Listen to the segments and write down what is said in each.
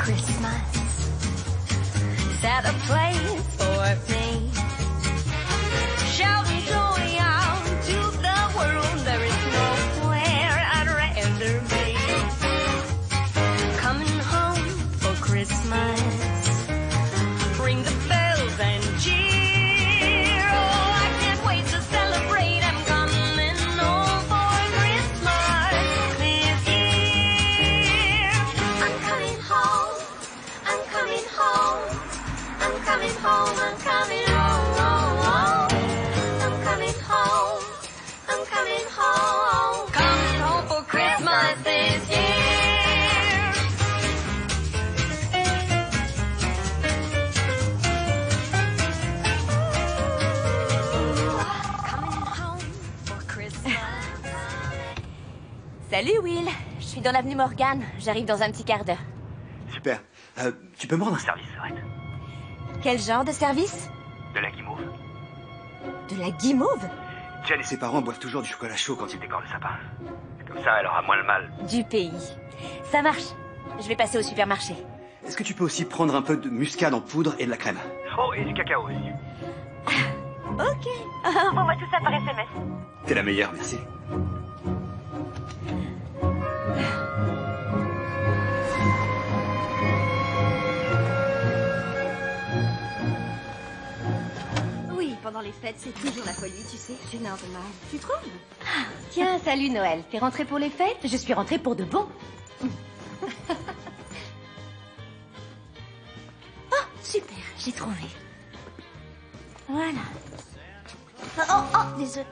Christmas. Set a place for me. Shouting joy out to the world. There is nowhere I'd rather be. Coming home for Christmas. Ring the bells and cheer. Oh, I can't wait to celebrate. I'm coming home for Christmas this year. I'm coming home. I'm coming home. I'm coming home. I'm coming home. I'm coming home. I'm coming home. Coming home for Christmas this year. Salut Will, je suis dans l'avenue Morgan, j'arrive dans un petit quart d'heure. Super. Tu peux me rendre un service, Red? Quel genre de service? De la guimauve. De la guimauve? Jen et ses parents boivent toujours du chocolat chaud quand ils décorent le sapin. Comme ça, elle aura moins le mal. Du pays. Ça marche. Je vais passer au supermarché. Est-ce que tu peux aussi prendre un peu de muscade en poudre et de la crème? Oh, et du cacao aussi. Ok. Envoie tout ça par SMS. T'es la meilleure, merci. Oui, pendant les fêtes, c'est toujours la folie, tu sais. C'est normal. Tu trouves? Tiens, salut Noël. T'es rentrée pour les fêtes? Je suis rentrée pour de bon. Oh, super, j'ai trouvé. Voilà. Oh, désolé.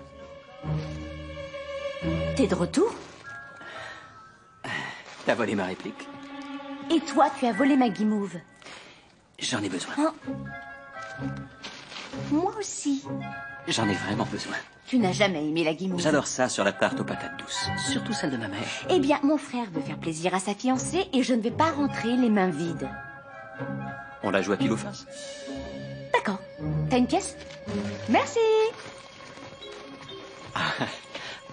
T'es de retour? T'as volé ma réplique. Et toi, tu as volé ma guimauve. J'en ai besoin. Oh. Moi aussi. J'en ai vraiment besoin. Tu n'as jamais aimé la guimauve. J'adore ça sur la tarte aux patates douces. Surtout celle de ma mère. Eh bien, mon frère veut faire plaisir à sa fiancée et je ne vais pas rentrer les mains vides. On la joue à pile ou face? D'accord. T'as une pièce? Merci. Ah,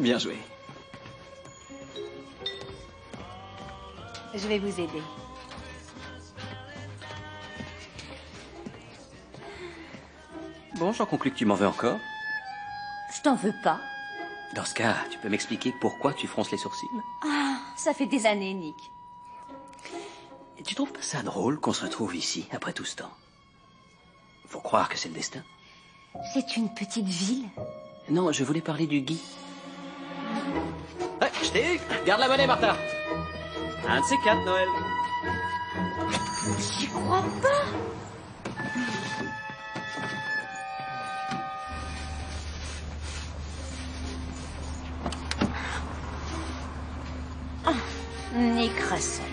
bien joué. Je vais vous aider. Bon, j'en conclus que tu m'en veux encore. Je t'en veux pas. Dans ce cas, tu peux m'expliquer pourquoi tu fronces les sourcils? Ah, ça fait des années, Nick. Et tu trouves pas ça drôle qu'on se retrouve ici, après tout ce temps? Faut croire que c'est le destin. C'est une petite ville. Non, je voulais parler du Guy. Je t'ai eu. Garde la monnaie, Martha. Un de ces quatre, Noël. J'y crois pas. Oh, Nick Russell.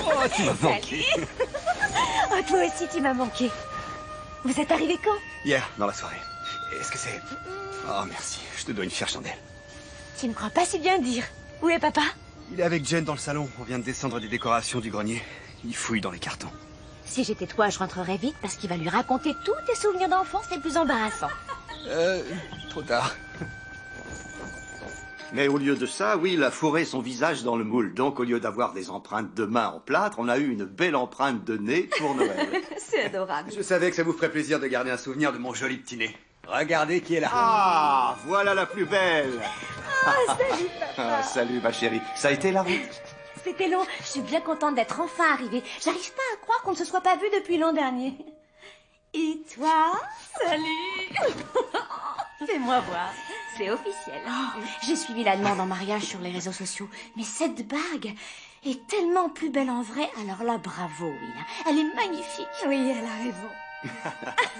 Oh, tu m'as manqué. Oh, toi aussi, tu m'as manqué. Vous êtes arrivé quand? Hier, dans la soirée. Est-ce que c'est... Oh, merci. Je te dois une fière chandelle. Tu ne crois pas si bien dire. Où est papa? Il est avec Jen dans le salon. On vient de descendre des décorations du grenier. Il fouille dans les cartons. Si j'étais toi, je rentrerais vite parce qu'il va lui raconter tous tes souvenirs d'enfance les plus embarrassants. Trop tard. Mais au lieu de ça, Will a fourré son visage dans le moule. Donc, au lieu d'avoir des empreintes de main en plâtre, on a eu une belle empreinte de nez pour Noël. C'est adorable. Je savais que ça vous ferait plaisir de garder un souvenir de mon joli petit nez. Regardez qui est là. Ah, voilà la plus belle. Salut, papa. Ah, salut, ma chérie. Ça a été la route? C'était long. Je suis bien contente d'être enfin arrivée. J'arrive pas à croire qu'on ne se soit pas vu depuis l'an dernier. Et toi? Salut. Fais-moi voir. C'est officiel. Oh, j'ai suivi la demande en mariage sur les réseaux sociaux. Mais cette bague est tellement plus belle en vrai. Alors là, bravo, Will. Elle est magnifique. Oui, elle a raison.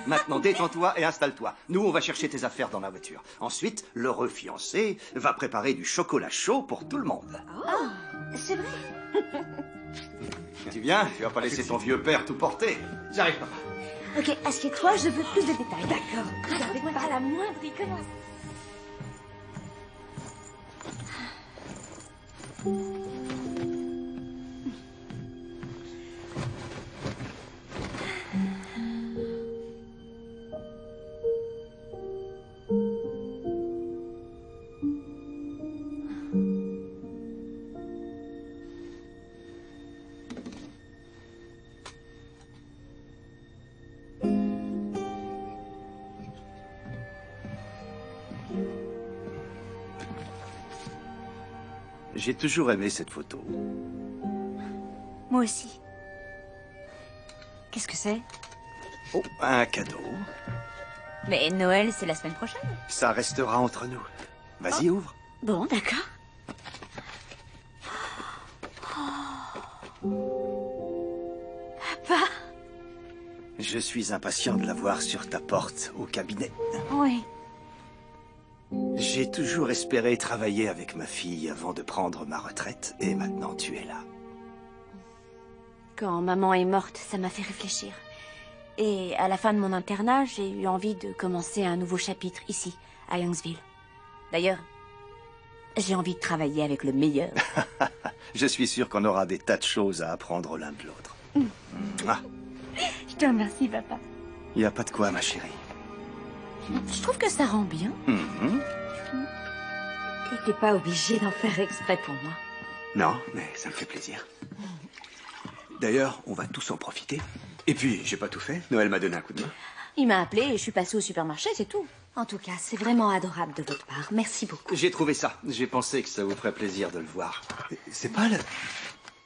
Maintenant, détends-toi et installe-toi. Nous, on va chercher tes affaires dans la voiture. Ensuite, l'heureux fiancé va préparer du chocolat chaud pour tout le monde. Oh, c'est vrai. Tu viens? Tu vas pas laisser ton vieux père tout porter. J'arrive, papa. Ok, assieds-toi, je veux plus de détails. D'accord. Regardez pas la moindre, il commence. J'ai toujours aimé cette photo. Moi aussi. Qu'est-ce que c'est? Oh, un cadeau. Mais Noël, c'est la semaine prochaine. Ça restera entre nous. Vas-y, ouvre. Bon, d'accord. Papa? Je suis impatient de la voir sur ta porte au cabinet. Oui. J'ai toujours espéré travailler avec ma fille avant de prendre ma retraite, et maintenant tu es là. Quand maman est morte, ça m'a fait réfléchir. Et à la fin de mon internat, j'ai eu envie de commencer un nouveau chapitre ici, à Youngsville. D'ailleurs, j'ai envie de travailler avec le meilleur. Je suis sûr qu'on aura des tas de choses à apprendre l'un de l'autre. Mouah. Je te remercie, papa. Y a pas de quoi, ma chérie. Je trouve que ça rend bien. Mhm. Et t'es pas obligé d'en faire exprès pour moi. Non, mais ça me fait plaisir. D'ailleurs, on va tous en profiter. Et puis, j'ai pas tout fait. Noël m'a donné un coup de main. Il m'a appelé et je suis passée au supermarché, c'est tout. En tout cas, c'est vraiment adorable de votre part. Merci beaucoup. J'ai trouvé ça. J'ai pensé que ça vous ferait plaisir de le voir. C'est pas le...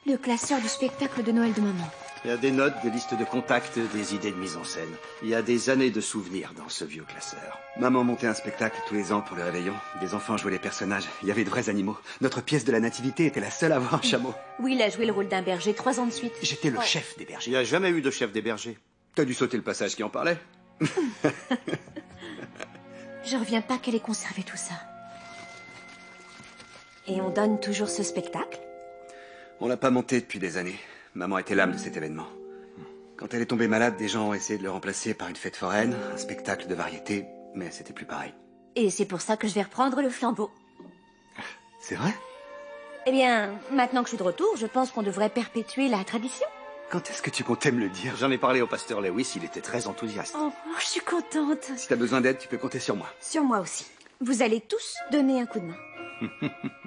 Le classeur du spectacle de Noël de maman. Il y a des notes, des listes de contacts, des idées de mise en scène. Il y a des années de souvenirs dans ce vieux classeur. Maman montait un spectacle tous les ans pour le réveillon. Des enfants jouaient les personnages. Il y avait de vrais animaux. Notre pièce de la nativité était la seule à avoir un chameau. Will a joué le rôle d'un berger 3 ans de suite. J'étais le chef des Il bergers. n'y a jamais eu de chef des bergers. T'as dû sauter le passage qui en parlait. Je reviens pas qu'elle ait conservé tout ça. Et on donne toujours ce spectacle? On l'a pas monté depuis des années. Maman était l'âme de cet événement. Quand elle est tombée malade, des gens ont essayé de le remplacer par une fête foraine, un spectacle de variété, mais c'était plus pareil. Et c'est pour ça que je vais reprendre le flambeau. C'est vrai? Eh bien, maintenant que je suis de retour, je pense qu'on devrait perpétuer la tradition. Quand est-ce que tu comptais me le dire? J'en ai parlé au pasteur Lewis, il était très enthousiaste. Oh, je suis contente. Si t'as besoin d'aide, tu peux compter sur moi. Sur moi aussi. Vous allez tous donner un coup de main.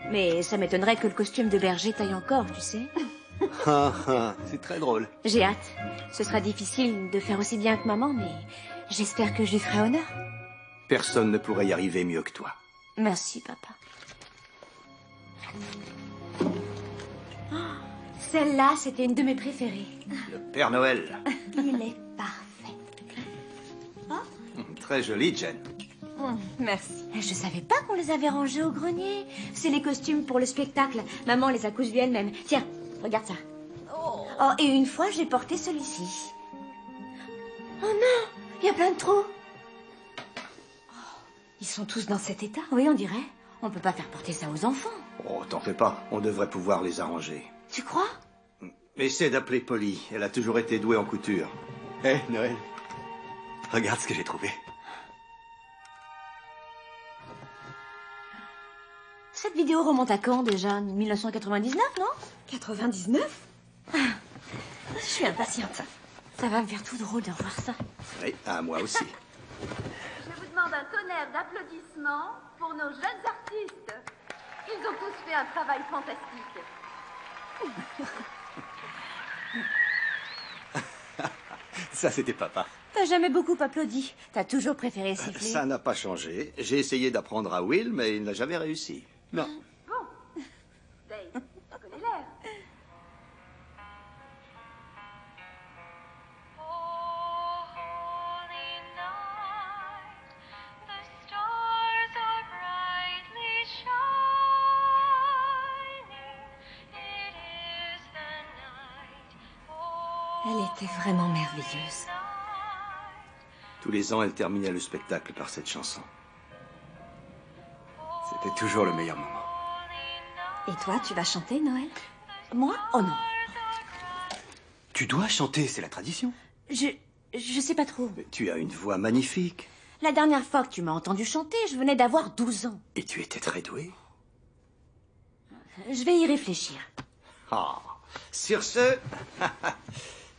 Mais ça m'étonnerait que le costume de berger taille encore, tu sais. C'est très drôle. J'ai hâte. Ce sera difficile de faire aussi bien que maman, mais j'espère que je lui ferai honneur. Personne ne pourrait y arriver mieux que toi. Merci, papa. Oh, celle-là, c'était une de mes préférées. Le Père Noël. Il est parfait. Très joli, Jen. Merci. Je savais pas qu'on les avait rangés au grenier. C'est les costumes pour le spectacle. Maman les a cousus elle-même. Tiens, regarde ça. Oh, et une fois, j'ai porté celui-ci. Oh non, il y a plein de trous. Oh, ils sont tous dans cet état. Oui, on dirait. On peut pas faire porter ça aux enfants. Oh, t'en fais pas, on devrait pouvoir les arranger. Tu crois? Essaie d'appeler Polly, elle a toujours été douée en couture. Hé, Noël. Regarde ce que j'ai trouvé. Cette vidéo remonte à quand déjà? 1999, non? 99? Je suis impatiente. Ça va me faire tout drôle de revoir ça. Oui, à moi aussi. Je vous demande un tonnerre d'applaudissements pour nos jeunes artistes. Ils ont tous fait un travail fantastique. Ça, c'était papa. T'as jamais beaucoup applaudi. T'as toujours préféré siffler. Ça n'a pas changé. J'ai essayé d'apprendre à Will, mais il n'a jamais réussi. Non. Bon. Dave, tu connais l'air. Holy night, the stars are brightly shining. It is the night. Elle était vraiment merveilleuse. Tous les ans, elle terminait le spectacle par cette chanson. C'était toujours le meilleur moment. Et toi, tu vas chanter, Noël? Moi? Oh non. Tu dois chanter, c'est la tradition. Je sais pas trop. Mais tu as une voix magnifique. La dernière fois que tu m'as entendu chanter, je venais d'avoir 12 ans. Et tu étais très douée. Je vais y réfléchir. Ah. Sur ce,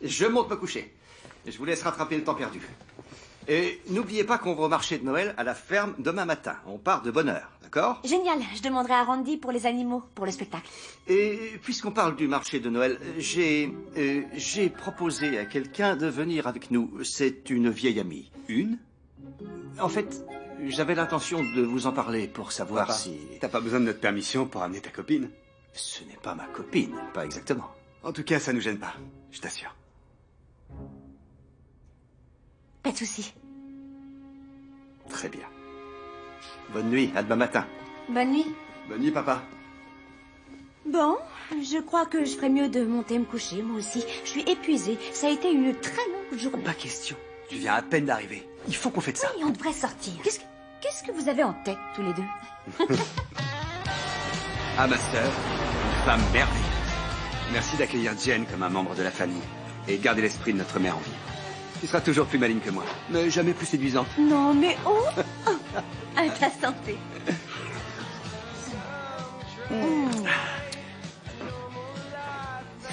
je monte me coucher. Je vous laisse rattraper le temps perdu. Et n'oubliez pas qu'on va au marché de Noël à la ferme demain matin. On part de bonne heure, d'accord? Génial, je demanderai à Randy pour les animaux, pour le spectacle. Et puisqu'on parle du marché de Noël, j'ai proposé à quelqu'un de venir avec nous. C'est une vieille amie. Une? En fait, j'avais l'intention de vous en parler pour savoir Papa, si... t'as pas besoin de notre permission pour amener ta copine? Ce n'est pas ma copine, pas exactement. En tout cas, ça nous gêne pas, je t'assure. Pas de souci. Très bien. Bonne nuit, à demain matin. Bonne nuit. Bonne nuit, papa. Bon, je crois que je ferais mieux de monter me coucher, moi aussi. Je suis épuisée. Ça a été une très longue journée. Pas question. Tu viens à peine d'arriver. Il faut qu'on fête ça. Oui, on devrait sortir. Qu'est-ce que vous avez en tête, tous les deux? Ah, ma sœur, une femme merveilleuse. Merci d'accueillir Jen comme un membre de la famille et garder l'esprit de notre mère en vie. Tu seras toujours plus maligne que moi, mais jamais plus séduisante. Non, mais oh à ta santé.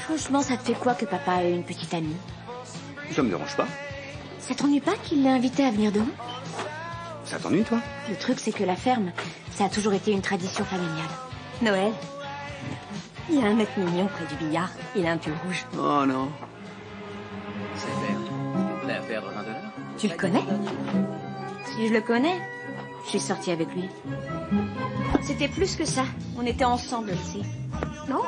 Franchement, ça te fait quoi que papa ait une petite amie? Ça me dérange pas. Ça t'ennuie pas qu'il l'ait invité à venir demain? Ça t'ennuie, toi? Le truc, c'est que la ferme, ça a toujours été une tradition familiale. Noël, il y a un mec mignon près du billard. Il a un pull rouge. Oh non. C'est clair. Prêt à perdre $20? Tu le connais? Si je le connais, je suis sortie avec lui. C'était plus que ça. On était ensemble aussi. Non,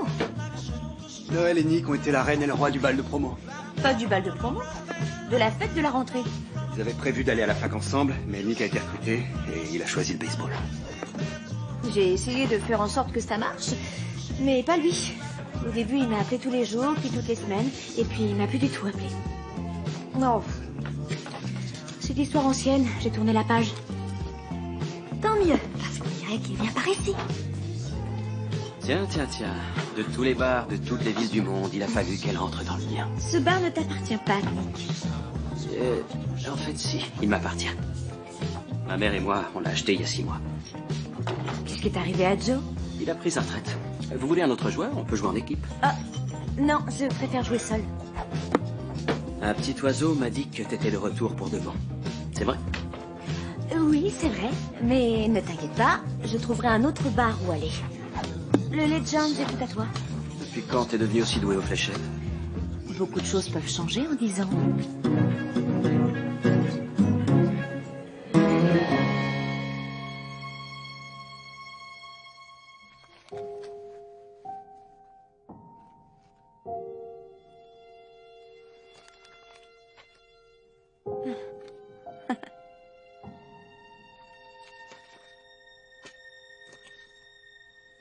Noël et Nick ont été la reine et le roi du bal de promo. pas du bal de promo. De la fête de la rentrée. Ils avaient prévu d'aller à la fac ensemble, mais Nick a été recruté et il a choisi le baseball. J'ai essayé de faire en sorte que ça marche, mais pas lui. Au début, il m'a appelé tous les jours, puis toutes les semaines, et puis il m'a plus du tout appelé. Non. C'est l'histoire ancienne, j'ai tourné la page. Tant mieux, parce qu'on dirait qu'il vient par ici. Tiens. De tous les bars, de toutes les villes du monde, il a fallu qu'elle entre dans le mien. Ce bar ne t'appartient pas, Nick. En fait, si, il m'appartient. Ma mère et moi, on l'a acheté il y a 6 mois. Qu'est-ce qui est arrivé à Joe? Il a pris sa retraite. Vous voulez un autre joueur? On peut jouer en équipe. Ah, non, je préfère jouer seul. Un petit oiseau m'a dit que t'étais de retour pour de bon. C'est vrai? Oui, c'est vrai, mais ne t'inquiète pas, je trouverai un autre bar où aller. Le Legends est tout à toi. Depuis quand t'es devenu aussi doué aux fléchettes? Beaucoup de choses peuvent changer en 10 ans.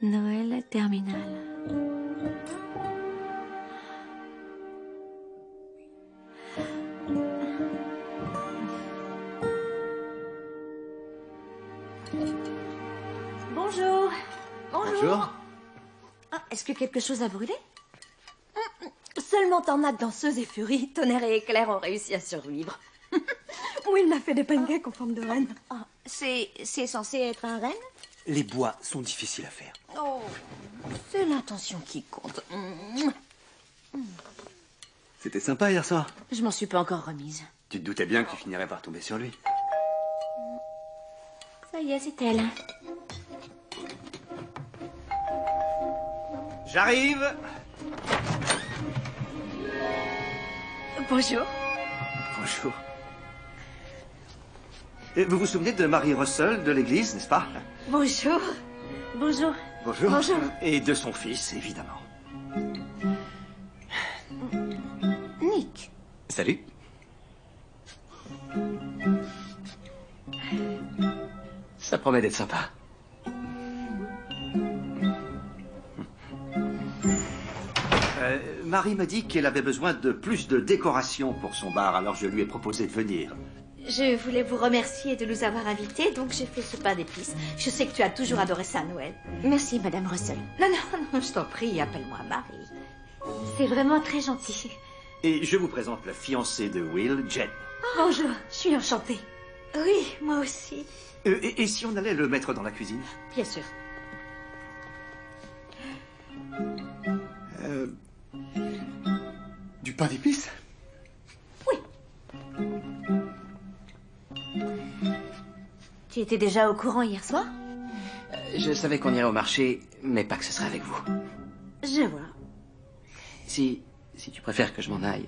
Noël terminal. Bonjour. Bonjour. Ah, est-ce que quelque chose a brûlé? Seulement Tornade, Danseuse et Furie, Tonnerre et Éclair ont réussi à survivre. Oui, il m'a fait des pancakes en forme de reine. Ah, c'est censé être un renne? Les bois sont difficiles à faire. Oh, c'est l'intention qui compte. C'était sympa hier soir. Je m'en suis pas encore remise. Tu te doutais bien que tu finirais par tomber sur lui. Ça y est, c'est elle. J'arrive. Bonjour. Bonjour. Et vous vous souvenez de Marie Russell de l'église, n'est-ce pas? Bonjour. Bonjour. Bonjour. Bonjour. Et de son fils, évidemment. Nick. Salut. Ça promet d'être sympa. Marie m'a dit qu'elle avait besoin de plus de décoration pour son bar, alors je lui ai proposé de venir. Je voulais vous remercier de nous avoir invités, donc j'ai fait ce pain d'épices. Je sais que tu as toujours adoré ça à Noël. Merci, Madame Russell. Non, je t'en prie, appelle-moi Marie. C'est vraiment très gentil. Et je vous présente la fiancée de Will, Jen. Bonjour, je suis enchantée. Oui, moi aussi. Et si on allait le mettre dans la cuisine? Bien sûr. Du pain d'épices? Tu étais déjà au courant hier soir? Je savais qu'on irait au marché, mais pas que ce serait avec vous. Je vois. Si tu préfères que je m'en aille.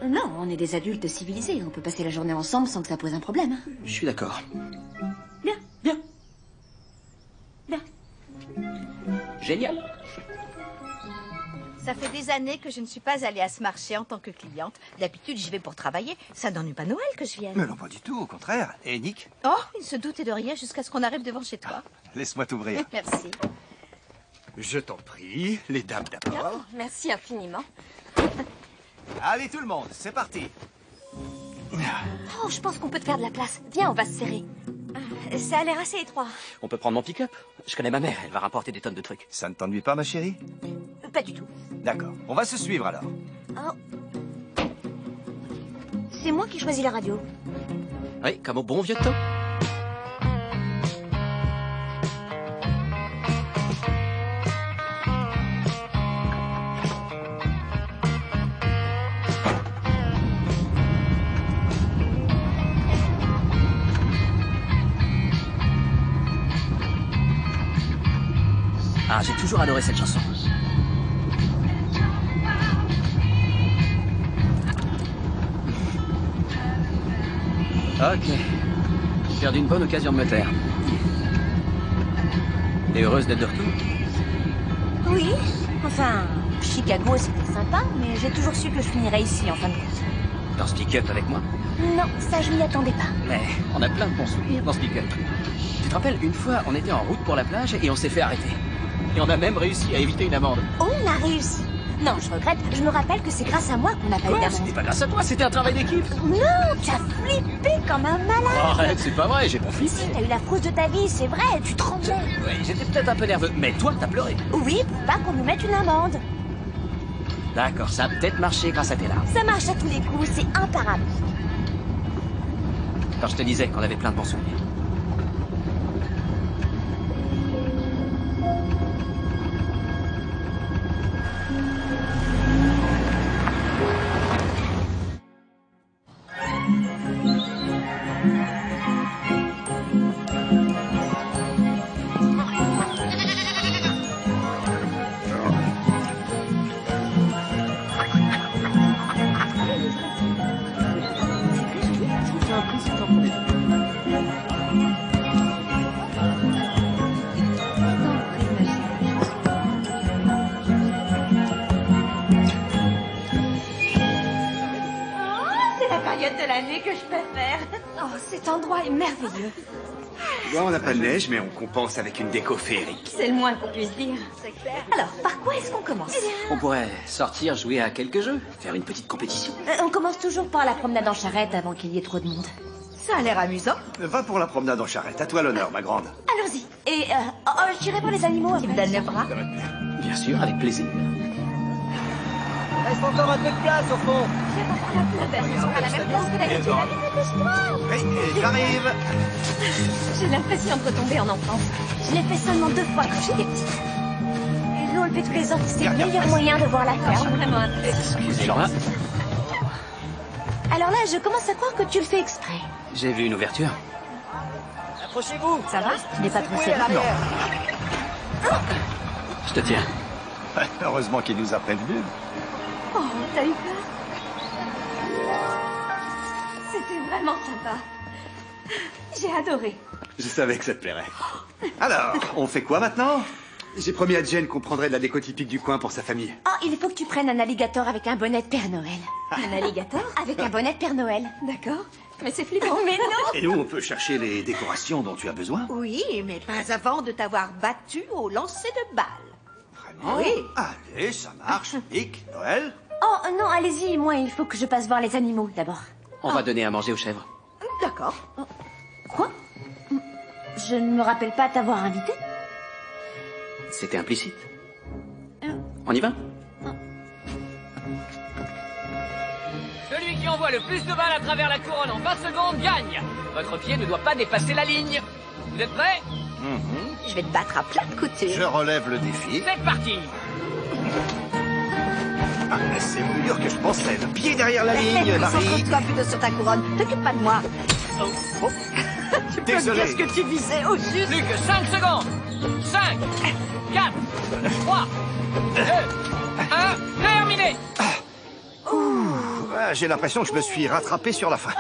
Non, on est des adultes civilisés. On peut passer la journée ensemble sans que ça pose un problème. Je suis d'accord. Bien. Bien. Bien. Génial. Ça fait des années que je ne suis pas allée à ce marché en tant que cliente. D'habitude, j'y vais pour travailler. Ça n'ennuie pas Noël que je vienne. Mais non, pas du tout, au contraire. Et Nick? Oh, il se doutait de rien jusqu'à ce qu'on arrive devant chez toi. Laisse-moi t'ouvrir. Merci. Je t'en prie, les dames d'abord. Oh, merci infiniment. Allez tout le monde, c'est parti. Oh, je pense qu'on peut te faire de la place. Viens, on va se serrer. Ça a l'air assez étroit. On peut prendre mon pick-up. Je connais ma mère, elle va rapporter des tonnes de trucs. Ça ne t'ennuie pas, ma chérie? Pas du tout. D'accord, on va se suivre alors. Oh. C'est moi qui choisis la radio. Oui, comme au bon vieux temps. Ah, j'ai toujours adoré cette chanson. Ok. J'ai perdu une bonne occasion de me taire. T'es heureuse d'être de retour? Oui. Enfin, Chicago, c'était sympa, mais j'ai toujours su que je finirais ici, en fin de compte. Dans ce pick-up avec moi? Non, ça, je m'y attendais pas. Mais on a plein de bons souvenirs dans ce pick-up. Tu te rappelles, une fois, on était en route pour la plage et on s'est fait arrêter. Et on a même réussi à éviter une amende. On a réussi. Non, je regrette. Je me rappelle que c'est grâce à moi qu'on n'a pas eu Quoi? d'amende. C'était pas grâce à toi, c'était un travail d'équipe. Non, tu as flippé comme un malade. Arrête, c'est pas vrai, j'ai pas Si, flippé. t'as eu la frousse de ta vie, c'est vrai, tu tremblais. Oui, j'étais peut-être un peu nerveux, mais toi, t'as pleuré. Oui, pour pas qu'on nous mette une amende. D'accord, ça a peut-être marché grâce à tes larmes. Ça marche à tous les coups, c'est imparable. Quand je te disais qu'on avait plein de bons souvenirs. C'est la période de l'année que je préfère. Oh, cet endroit est merveilleux. Bon, on n'a pas de neige, mais on compense avec une déco féerique. C'est le moins qu'on puisse dire. C'est clair. Alors, par quoi est-ce qu'on commence? On pourrait sortir, jouer à quelques jeux, faire une petite compétition. On commence toujours par la promenade en charrette avant qu'il y ait trop de monde. Ça a l'air amusant. Va pour la promenade en charrette. À toi l'honneur, ma grande. Allons-y. Et, je dirais pas les animaux. Tu me donnes le bras? Bien sûr, avec plaisir. Reste encore un peu de place au fond. Ils sont à la même place que d'habitude. Oui, j'arrive. J'ai l'impression de retomber en enfance. Je l'ai fait seulement 2 fois quand j'étais petite. Et nous, on le fait tous les ans. C'est le meilleur moyen de voir la ferme. Vraiment impressionnant. Excusez-moi, Alors là, je commence à croire que tu le fais exprès. j'ai vu une ouverture. Approchez-vous. Ça va? Tu n'es pas trop sérieux? Je te tiens. Heureusement qu'il nous a prévenus. Oh, t'as eu peur? C'était vraiment sympa. J'ai adoré. Je savais que ça te plairait. Alors, on fait quoi maintenant? J'ai promis à Jen qu'on prendrait de la déco typique du coin pour sa famille. Oh, il faut que tu prennes un alligator avec un bonnet de Père Noël. Un alligator? Avec un bonnet de Père Noël. D'accord. Mais c'est flippant. Mais non! Et nous, on peut chercher les décorations dont tu as besoin. Oui, mais pas avant de t'avoir battu au lancer de balle. Vraiment? Oui. Allez, ça marche. Nick, Noël. Oh, non, allez-y. Moi, il faut que je passe voir les animaux, d'abord. On va donner à manger aux chèvres. D'accord. Quoi? Je ne me rappelle pas t'avoir invité. C'était implicite. On y va? Celui qui envoie le plus de balles à travers la couronne en 20 secondes gagne. Votre pied ne doit pas dépasser la ligne. Vous êtes prêts? Je vais te battre à plat de couture. Je relève le défi. C'est parti. Ah, mais c'est plus dur que je pensais. Le pied derrière la ligne, Marie. Concentre-toi plutôt sur ta couronne. T'occupe pas de moi. Oh. Tu peux Désolé. dire ce que tu visais au juste. Plus que 5 secondes. 5, 4, 3, 2, 1, terminé. Ah, j'ai l'impression que je me suis rattrapé sur la fin.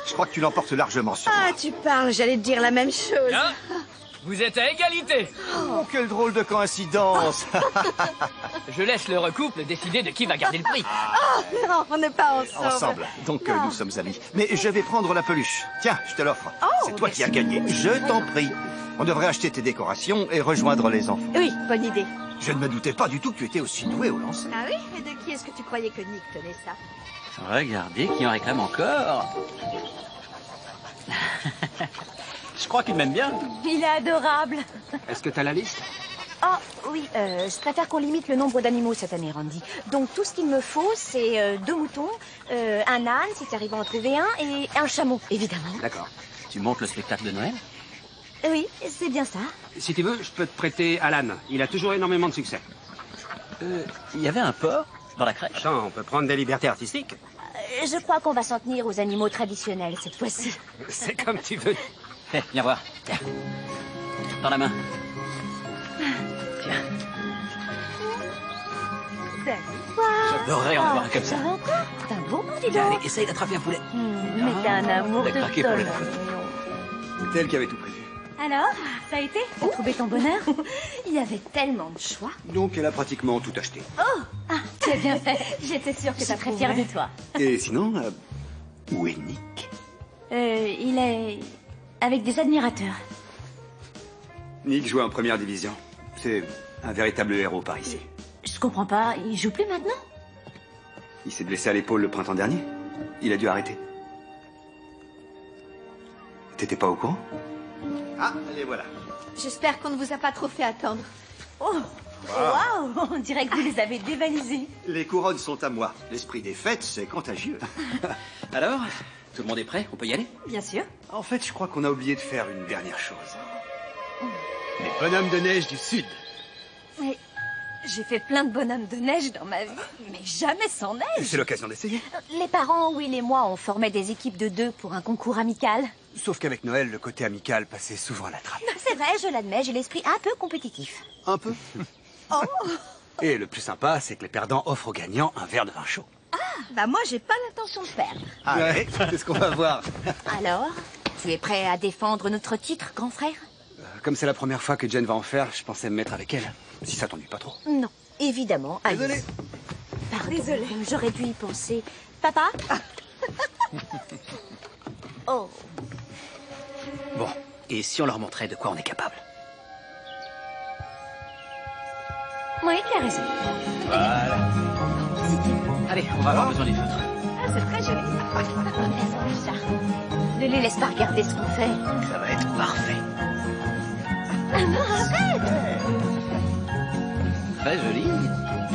Je crois que tu l'emportes largement sur moi. Ah, tu parles, j'allais te dire la même chose. Bien. Vous êtes à égalité. Oh, quelle drôle de coïncidence. Je laisse le recouple décider de qui va garder le prix. Non, on n'est pas ensemble. Ensemble. Donc nous sommes amis. Mais je vais prendre la peluche. Tiens, je te l'offre. C'est toi qui as gagné. Je t'en prie. On devrait acheter tes décorations et rejoindre les enfants. Oui, bonne idée. Je ne me doutais pas du tout que tu étais aussi doué au lancer. Ah oui? Et de qui est-ce que tu croyais que Nick tenait ça? Regardez qui en réclame encore. Je crois qu'il m'aime bien. Il est adorable. Est-ce que t'as la liste? Oh, oui, je préfère qu'on limite le nombre d'animaux cette année, Randy. Donc, tout ce qu'il me faut, c'est 2 moutons, un âne, si tu arrives à en trouver un, et un chameau, évidemment. D'accord. Tu montes le spectacle de Noël? Oui, c'est bien ça. Si tu veux, je peux te prêter Alan. Il a toujours énormément de succès. Il y avait un porc dans la crèche? Attends, on peut prendre des libertés artistiques. Je crois qu'on va s'en tenir aux animaux traditionnels cette fois-ci. C'est comme tu veux. Hé, viens voir. Tiens. Dans la main. Tiens. J'adorerais en avoir un comme ça. Ça va encore? T'es un bon bout, dis Allez, donc. essaye d'attraper un poulet. Mais t'as un amour T'as de craqué pour folle. les C'est elle qui avait tout prévu. Alors, ça a été? T'as trouvé ton bonheur? Il y avait tellement de choix. Donc elle a pratiquement tout acheté. Ah, tu as bien fait. J'étais sûre que ça serait fière de toi. Et sinon, où est Nick? Il est avec des admirateurs. Nick joue en première division. C'est un véritable héros par ici. Je comprends pas, il joue plus maintenant? Il s'est blessé à l'épaule le printemps dernier. Il a dû arrêter. T'étais pas au courant? Ah, les voilà. J'espère qu'on ne vous a pas trop fait attendre. Oh, waouh, on dirait que vous les avez dévalisés. Les couronnes sont à moi. L'esprit des fêtes, c'est contagieux. Alors, tout le monde est prêt? On peut y aller? Bien sûr. En fait, je crois qu'on a oublié de faire une dernière chose. Les bonhommes de neige du Sud. Mais j'ai fait plein de bonhommes de neige dans ma vie, mais jamais sans neige. C'est l'occasion d'essayer. Les parents, Will et moi, on formait des équipes de 2 pour un concours amical. Sauf qu'avec Noël, le côté amical passait souvent à la trappe. C'est vrai, je l'admets, j'ai l'esprit un peu compétitif. Un peu. Et le plus sympa, c'est que les perdants offrent aux gagnants un verre de vin chaud. Bah moi, j'ai pas l'intention de perdre. Ah ouais, c'est ce qu'on va voir. Alors, tu es prêt à défendre notre titre, grand frère? Comme c'est la première fois que Jen va en faire, je pensais me mettre avec elle. Si ça t'ennuie pas trop. Non, évidemment. Désolé. Pardon, j'aurais dû y penser. Papa? Oh. Bon, et si on leur montrait de quoi on est capable? Oui, tu as raison. Voilà. Allez, on va avoir besoin des feutres. Ah, c'est très joli. Ça. Ne les laisse pas regarder ce qu'on fait. Ça va être parfait. Ah non, arrête! Très joli.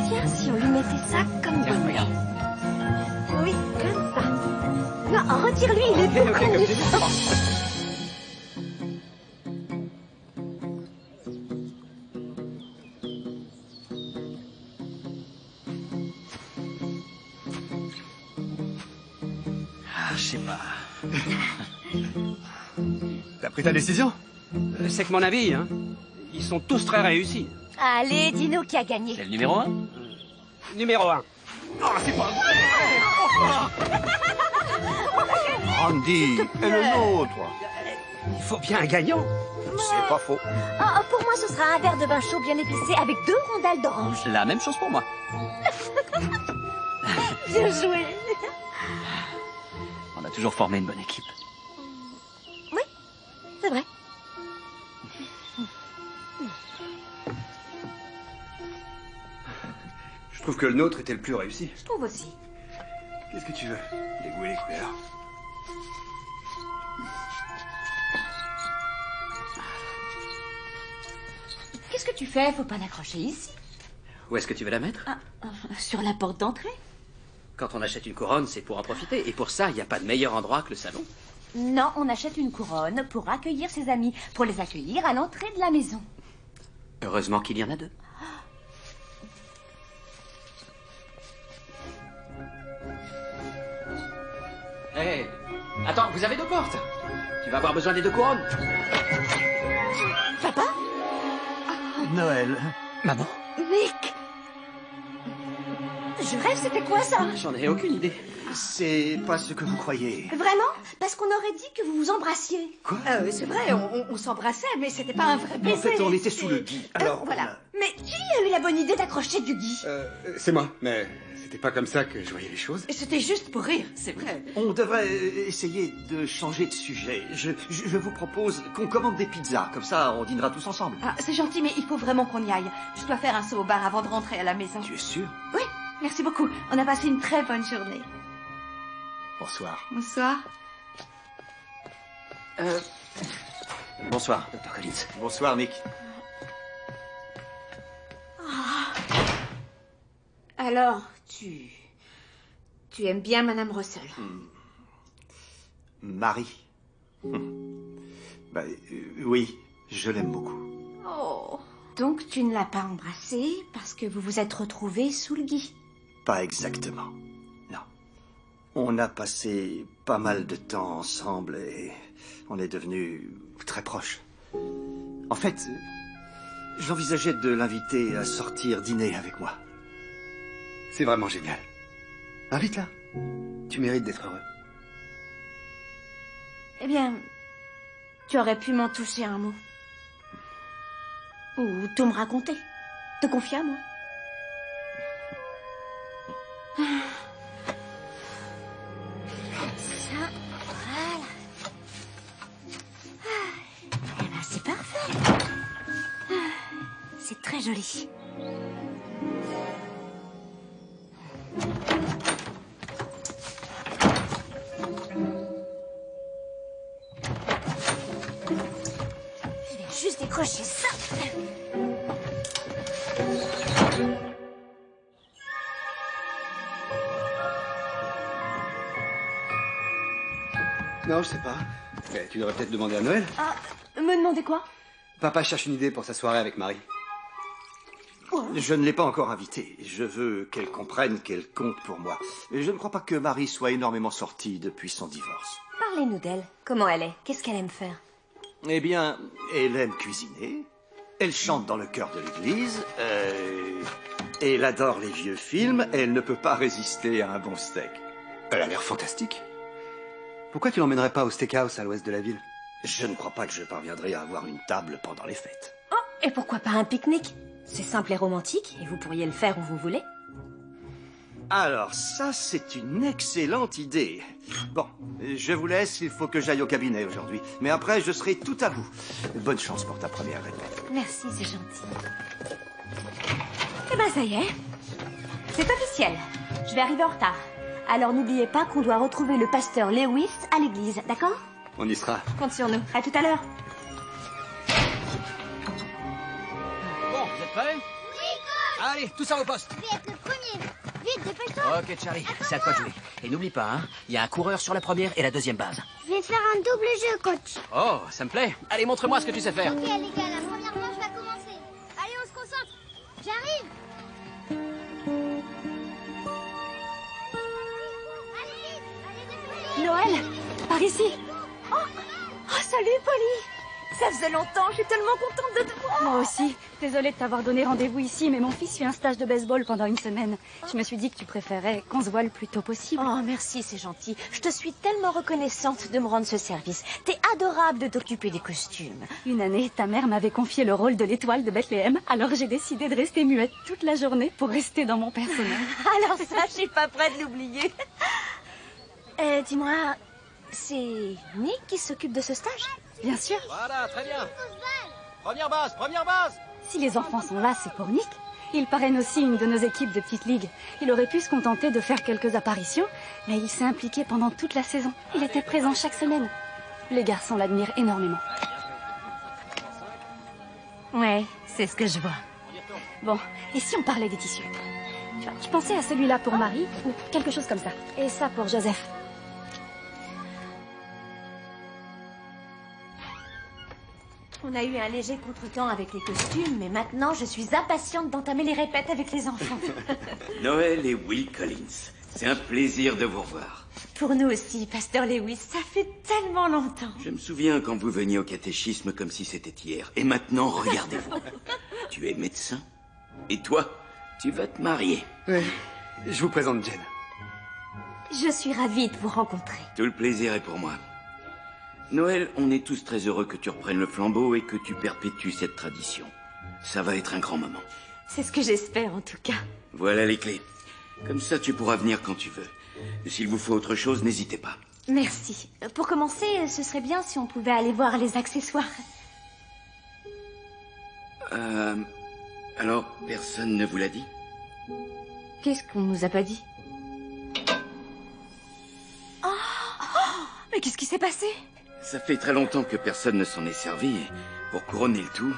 Tiens, si on lui mettait ça comme Tiens, bonnet. regarde. Oui, comme ça. Non, retire-lui, il est tout Ok, con comme du tu dis. sang. Ah, je sais pas. T'as pris ta décision? C'est que mon avis, hein. Ils sont tous très réussis. Allez, dis-nous qui a gagné. C'est le numéro 1? Numéro 1. Oh, c'est pas vrai! Randy, et le nôtre. Il faut bien un gagnant. C'est pas faux. Ah, pour moi, ce sera un verre de vin chaud bien épicé avec 2 rondelles d'orange. La même chose pour moi. Bien joué. On a toujours formé une bonne équipe. Oui, c'est vrai. Je trouve que le nôtre était le plus réussi. Je trouve aussi. Qu'est-ce que tu veux? Les goûts et les couleurs. Qu'est-ce que tu fais? Faut pas l'accrocher ici. Où est-ce que tu veux la mettre? Sur la porte d'entrée. Quand on achète une couronne, c'est pour en profiter. Et pour ça, il n'y a pas de meilleur endroit que le salon. Non, on achète une couronne pour accueillir ses amis, pour les accueillir à l'entrée de la maison. Heureusement qu'il y en a deux. Hé, attends, vous avez deux portes. Tu vas avoir besoin des deux couronnes. Papa? Noël. Maman? Nick! Je rêve, c'était quoi ça? J'en ai aucune idée. C'est pas ce que vous croyez. Vraiment? Parce qu'on aurait dit que vous vous embrassiez. Quoi? C'est vrai, on s'embrassait, mais c'était pas un vrai baiser. En fait, on était sous le gui. Alors, voilà. Mais qui a eu la bonne idée d'accrocher du gui? C'est moi, mais c'était pas comme ça que je voyais les choses. C'était juste pour rire, c'est vrai. On devrait essayer de changer de sujet. Je vous propose qu'on commande des pizzas. Comme ça, on dînera tous ensemble. Ah, c'est gentil, mais il faut vraiment qu'on y aille. Je dois faire un saut au bar avant de rentrer à la maison. Tu es sûr? Oui, merci beaucoup. On a passé une très bonne journée. Bonsoir. Bonsoir. Bonsoir, Dr. Collins. Bonsoir, Nick. Alors, tu aimes bien Madame Russell? Marie. Oui, je l'aime beaucoup. Oh. Donc tu ne l'as pas embrassée parce que vous vous êtes retrouvés sous le gui? Pas exactement. Non. On a passé pas mal de temps ensemble et on est devenus très proches. En fait, j'envisageais de l'inviter à sortir dîner avec moi. C'est vraiment génial. Invite-la. Tu mérites d'être heureux. Eh bien, tu aurais pu m'en toucher un mot. Ou tout me raconter. Te confier à moi. Comme ça, voilà. Eh ben, c'est parfait. C'est très joli. Je vais juste décrocher ça. Non, je sais pas. Mais tu devrais peut-être demander à Noël. Ah, me demandez quoi? Papa cherche une idée pour sa soirée avec Marie. Je ne l'ai pas encore invitée. Je veux qu'elle comprenne qu'elle compte pour moi. Et je ne crois pas que Marie soit énormément sortie depuis son divorce. Parlez-nous d'elle. Comment elle est? Qu'est-ce qu'elle aime faire? Eh bien, elle aime cuisiner. Elle chante dans le chœur de l'église. Elle adore les vieux films. Elle ne peut pas résister à un bon steak. Elle a l'air fantastique. Pourquoi tu l'emmènerais pas au steakhouse à l'ouest de la ville? Je ne crois pas que je parviendrai à avoir une table pendant les fêtes. Oh, et pourquoi pas un pique-nique? C'est simple et romantique, et vous pourriez le faire où vous voulez. Alors, ça, c'est une excellente idée. Bon, je vous laisse, il faut que j'aille au cabinet aujourd'hui. Mais après, je serai tout à vous. Bonne chance pour ta première répète. Merci, c'est gentil. Eh ben, ça y est. C'est officiel. Je vais arriver en retard. Alors, n'oubliez pas qu'on doit retrouver le pasteur Lewis à l'église, d'accord? On y sera. Compte sur nous. À tout à l'heure. Bon, vous êtes prêts? Oui, allez, tous à vos postes. Je vais être le premier. Vite, dépêche-toi. Ok, Charlie, c'est à toi de jouer. Et n'oublie pas, hein, il y a un coureur sur la première et la deuxième base. Je vais faire un double jeu, coach. Oh, ça me plaît. Allez, montre-moi ce que tu sais faire. Ok, les gars, la première manche va commencer. Allez, on se concentre. J'arrive. Allez, vite. Allez, dépêchez. Noël, par ici. Oh, salut, Polly. Ça faisait longtemps, je suis tellement contente de te voir. Moi aussi. Désolée de t'avoir donné rendez-vous ici, mais mon fils fait un stage de baseball pendant une semaine. Je me suis dit que tu préférais qu'on se voit le plus tôt possible. Oh, merci, c'est gentil. Je te suis tellement reconnaissante de me rendre ce service. T'es adorable de t'occuper des costumes. Une année, ta mère m'avait confié le rôle de l'étoile de Bethléem, alors j'ai décidé de rester muette toute la journée pour rester dans mon personnage. Alors ça, je suis pas prête de l'oublier. Dis-moi, c'est Nick qui s'occupe de ce stage? Bien sûr. Voilà, très bien. Première base, première base. Si les enfants sont là, c'est pour Nick. Il parraine aussi une de nos équipes de petite ligue. Il aurait pu se contenter de faire quelques apparitions, mais il s'est impliqué pendant toute la saison. Il était présent chaque semaine. Les garçons l'admirent énormément. Ouais, c'est ce que je vois. Bon, et si on parlait des tissus? Je pensais à celui-là pour Marie, ou quelque chose comme ça. Et ça pour Joseph. On a eu un léger contretemps avec les costumes, mais maintenant je suis impatiente d'entamer les répètes avec les enfants. Noël et Will Collins, c'est un plaisir de vous revoir. Pour nous aussi, Pasteur Lewis, ça fait tellement longtemps. Je me souviens quand vous veniez au catéchisme comme si c'était hier. Et maintenant, regardez-vous. Tu es médecin. Et toi, tu vas te marier. Oui, je vous présente Jen. Je suis ravie de vous rencontrer. Tout le plaisir est pour moi. Noël, on est tous très heureux que tu reprennes le flambeau et que tu perpétues cette tradition. Ça va être un grand moment. C'est ce que j'espère en tout cas. Voilà les clés. Comme ça, tu pourras venir quand tu veux. S'il vous faut autre chose, n'hésitez pas. Merci. Pour commencer, ce serait bien si on pouvait aller voir les accessoires. Alors, personne ne vous l'a dit? Qu'est-ce qu'on nous a pas dit? Oh, mais qu'est-ce qui s'est passé? Ça fait très longtemps que personne ne s'en est servi et pour couronner le tout,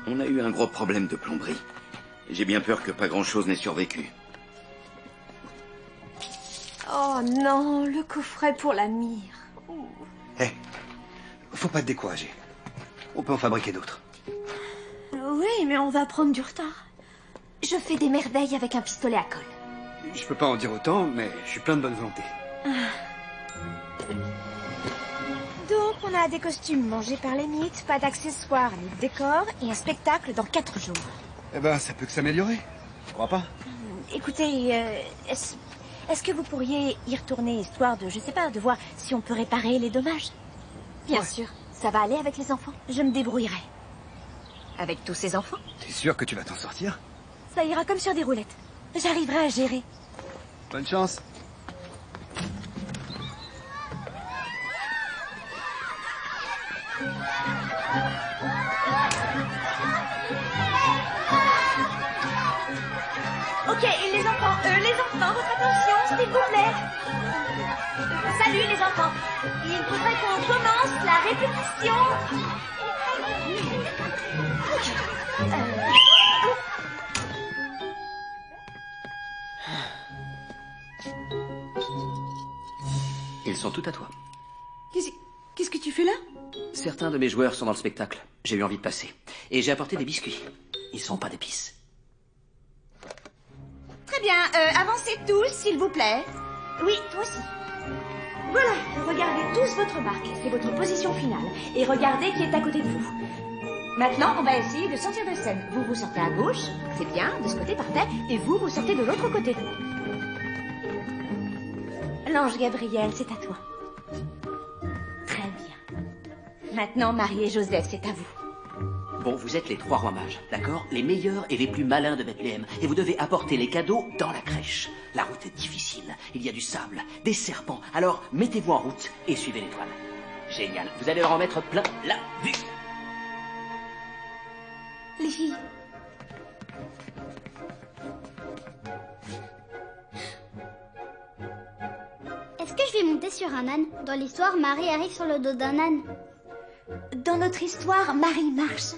on a eu un gros problème de plomberie. J'ai bien peur que pas grand-chose n'ait survécu. Oh non, le coffret pour la mire. Hé, faut pas te décourager. On peut en fabriquer d'autres. Oui, mais on va prendre du retard. Je fais des merveilles avec un pistolet à colle. Je peux pas en dire autant, mais je suis plein de bonne volonté. Donc, on a des costumes mangés par les mythes, pas d'accessoires ni de décors, et un spectacle dans 4 jours. Eh ben, ça peut que s'améliorer. Tu crois pas? Écoutez, est-ce que vous pourriez y retourner, histoire de, je sais pas, de voir si on peut réparer les dommages? Bien sûr. Ça va aller avec les enfants? Je me débrouillerai. Avec tous ces enfants? T'es sûr que tu vas t'en sortir? Ça ira comme sur des roulettes. J'arriverai à gérer. Bonne chance. Ok, et les enfants, votre attention, s'il vous plaît. Salut les enfants. Il faudrait qu'on commence la répétition. Ils sont tout à toi. Qu'est-ce que tu fais là? Certains de mes joueurs sont dans le spectacle. J'ai eu envie de passer. Et j'ai apporté des biscuits. Ils sont pas d'épices. Très bien, avancez tous, s'il vous plaît. Oui, toi aussi. Voilà, regardez tous votre marque. C'est votre position finale. Et regardez qui est à côté de vous. Maintenant, on va essayer de sortir de scène. Vous, vous sortez à gauche. C'est bien, de ce côté, parfait. Et vous, vous sortez de l'autre côté. L'ange Gabriel, c'est à toi. Très bien. Maintenant, Marie et Joseph, c'est à vous. Bon, vous êtes les 3 rois mages, d'accord? Les meilleurs et les plus malins de Bethléem. Et vous devez apporter les cadeaux dans la crèche. La route est difficile. Il y a du sable, des serpents. Alors, mettez-vous en route et suivez l'étoile. Génial. Vous allez leur en mettre plein la vue. Les filles. Est-ce que je vais monter sur un âne? Dans l'histoire, Marie arrive sur le dos d'un âne. Dans notre histoire, Marie marche.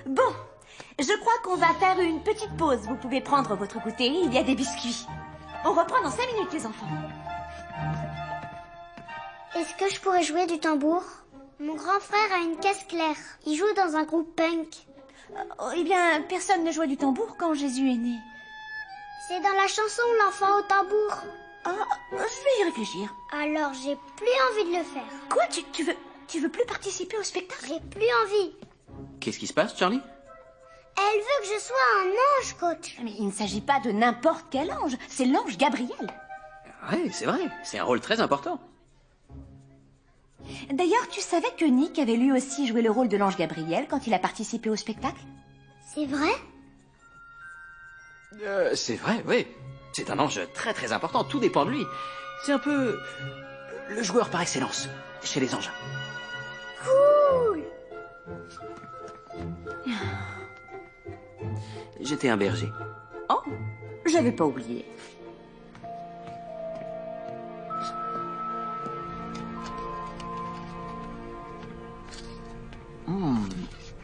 Bon, je crois qu'on va faire une petite pause. Vous pouvez prendre votre goûter, il y a des biscuits. On reprend dans 5 minutes, les enfants. Est-ce que je pourrais jouer du tambour? Mon grand frère a une caisse claire. Il joue dans un groupe punk. Eh bien, personne ne jouait du tambour quand Jésus est né. C'est dans la chanson L'enfant au tambour. Je vais y réfléchir. Alors, j'ai plus envie de le faire. Quoi? Tu veux plus participer au spectacle? J'ai plus envie. Qu'est-ce qui se passe, Charlie? Elle veut que je sois un ange, coach. Mais il ne s'agit pas de n'importe quel ange. C'est l'ange Gabriel. Ouais, c'est vrai. C'est un rôle très important. D'ailleurs, tu savais que Nick avait lui aussi joué le rôle de l'ange Gabriel quand il a participé au spectacle? C'est vrai? C'est vrai, oui. C'est un ange très très important. Tout dépend de lui. C'est un peu le joueur par excellence chez les anges. Cool. j'étais un berger. Oh, j'avais pas oublié.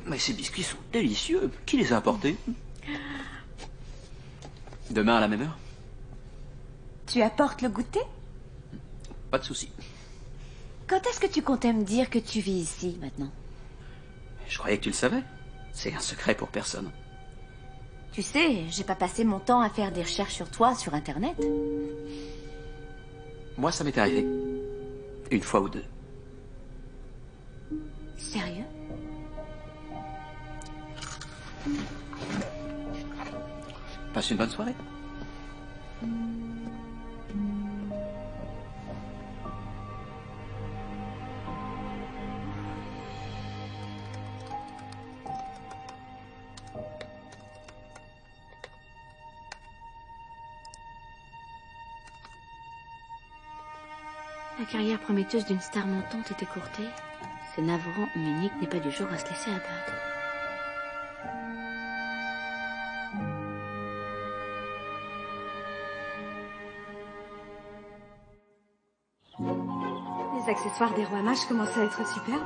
Mais ces biscuits sont délicieux. Qui les a apportés? Demain à la même heure? Tu apportes le goûter? Pas de souci. Quand est-ce que tu comptais me dire que tu vis ici, maintenant? Je croyais que tu le savais. C'est un secret pour personne. Tu sais, j'ai pas passé mon temps à faire des recherches sur toi sur Internet. Moi, ça m'est arrivé. Une fois ou deux. Sérieux? Passe une bonne soirée. La carrière prometteuse d'une star montante est écourtée. C'est navrant, mais Nick n'est pas du genre à se laisser abattre. Les accessoires des rois mages commencent à être superbes.